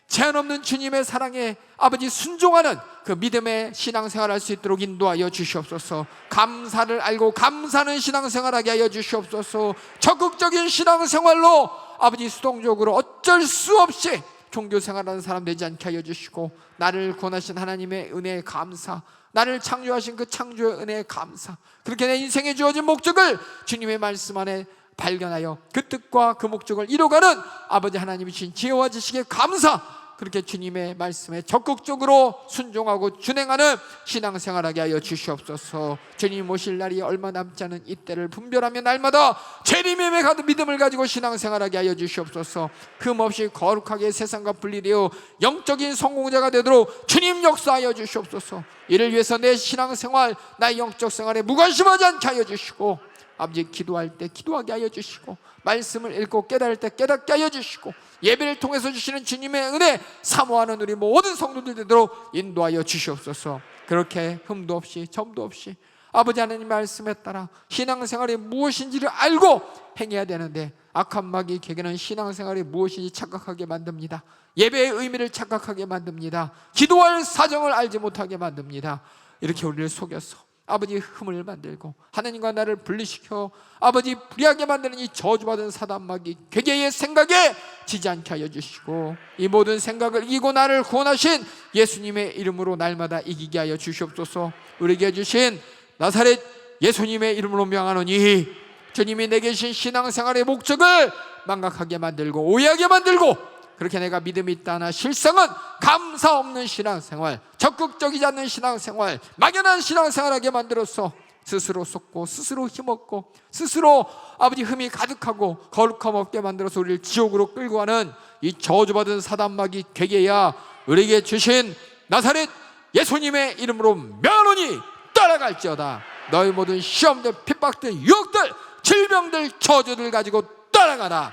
제한 없는 주님의 사랑에 아버지 순종하는 그 믿음의 신앙생활을 할 수 있도록 인도하여 주시옵소서. 감사를 알고 감사하는 신앙생활하게 하여 주시옵소서. 적극적인 신앙생활로 아버지 수동적으로 어쩔 수 없이 종교생활하는 사람 되지 않게 하여 주시고, 나를 구원하신 하나님의 은혜에 감사, 나를 창조하신 그 창조의 은혜에 감사, 그렇게 내 인생에 주어진 목적을 주님의 말씀 안에 발견하여 그 뜻과 그 목적을 이뤄가는 아버지 하나님이 주신 지혜와 지식에 감사, 그렇게 주님의 말씀에 적극적으로 순종하고 준행하는 신앙생활하게 하여 주시옵소서. 주님 오실 날이 얼마 남지 않은 이때를 분별하며 날마다 재림임에 가득 믿음을 가지고 신앙생활하게 하여 주시옵소서. 흠없이 거룩하게 세상과 분리되어 영적인 성공자가 되도록 주님 역사하여 주시옵소서. 이를 위해서 내 신앙생활, 나의 영적 생활에 무관심하지 않게 하여 주시고, 아버지 기도할 때 기도하게 하여 주시고, 말씀을 읽고 깨달을 때 깨닫게 하여 주시고, 예배를 통해서 주시는 주님의 은혜 사모하는 우리 모든 성도들 되도록 인도하여 주시옵소서. 그렇게 흠도 없이 점도 없이 아버지 하나님 말씀에 따라 신앙생활이 무엇인지를 알고 행해야 되는데, 악한 마귀 개개는 신앙생활이 무엇인지 착각하게 만듭니다. 예배의 의미를 착각하게 만듭니다. 기도할 사정을 알지 못하게 만듭니다. 이렇게 우리를 속여서 아버지 흠을 만들고 하나님과 나를 분리시켜 아버지 불의하게 만드는 이 저주받은 사단 마귀 괴계의 생각에 지지 않게 하여 주시고, 이 모든 생각을 이기고 나를 구원하신 예수님의 이름으로 날마다 이기게 하여 주시옵소서. 우리에게 주신 나사렛 예수님의 이름으로 명하노니 주님이 내게 주신 신앙생활의 목적을 망각하게 만들고 오해하게 만들고, 그렇게 내가 믿음이 있다 하나 실상은 감사 없는 신앙생활, 적극적이지 않는 신앙생활, 막연한 신앙생활하게 만들어서 스스로 쏟고 스스로 힘없고 스스로 아버지 흠이 가득하고 거룩함 없게 만들어서 우리를 지옥으로 끌고 가는 이 저주받은 사단마귀 괴계야, 우리에게 주신 나사렛 예수님의 이름으로 명하노니 따라갈지어다. 너희 모든 시험들, 핍박들, 유혹들, 질병들, 저주들 가지고 따라가라.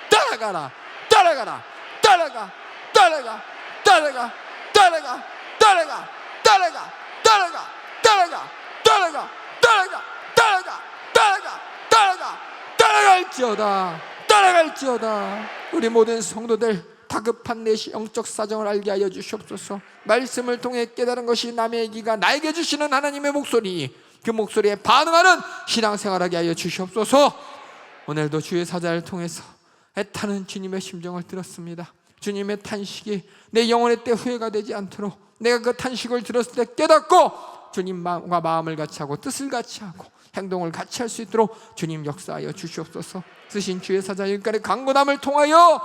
따라가라. 따라가라. 따라가, 따라가, 따라가, 따라가, 따라가, 따라가, 따라가, 따라가, 따라가, 따라가, 따라가, 따라가, 따라가, 따라갈지어다. 따라갈지어다. 우리 모든 성도들 다급한 내 영적 사정을 알게 하여 주시옵소서. 말씀을 통해 깨달은 것이 남의 얘기가 나에게 주시는 하나님의 목소리, 그 목소리에 반응하는 신앙생활하게 하여 주시옵소서. 오늘도 주의 사자를 통해서 애타는 주님의 심정을 들었습니다. 주님의 탄식이 내 영혼의 때 후회가 되지 않도록 내가 그 탄식을 들었을 때 깨닫고 주님과 마음을 같이 하고 뜻을 같이 하고 행동을 같이 할 수 있도록 주님 역사하여 주시옵소서. 쓰신 주의 사자 여기까지 강구담을 통하여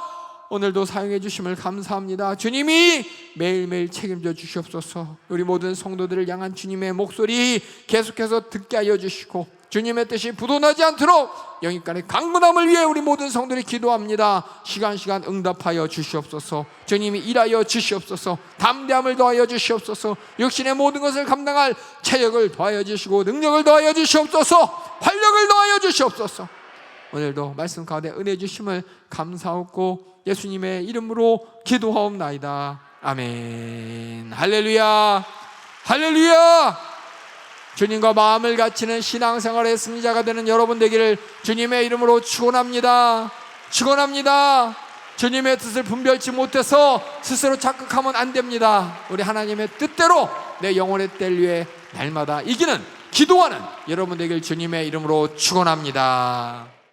오늘도 사용해 주심을 감사합니다. 주님이 매일매일 책임져 주시옵소서. 우리 모든 성도들을 향한 주님의 목소리 계속해서 듣게 하여 주시고 주님의 뜻이 부도나지 않도록 여기까지 강구담을 위해 우리 모든 성도들이 기도합니다. 시간 응답하여 주시옵소서. 주님이 일하여 주시옵소서. 담대함을 더하여 주시옵소서. 육신의 모든 것을 감당할 체력을 더하여 주시고 능력을 더하여 주시옵소서. 활력을 더하여 주시옵소서. 오늘도 말씀 가운데 은혜 주심을 감사하고 예수님의 이름으로 기도하옵나이다. 아멘. 할렐루야, 할렐루야. 주님과 마음을 갖추는 신앙생활의 승리자가 되는 여러분 되기를 주님의 이름으로 축원합니다. 축원합니다. 주님의 뜻을 분별치 못해서 스스로 착각하면 안 됩니다. 우리 하나님의 뜻대로 내 영혼의 때를 위해 날마다 이기는 기도하는 여러분 되기를 주님의 이름으로 축원합니다.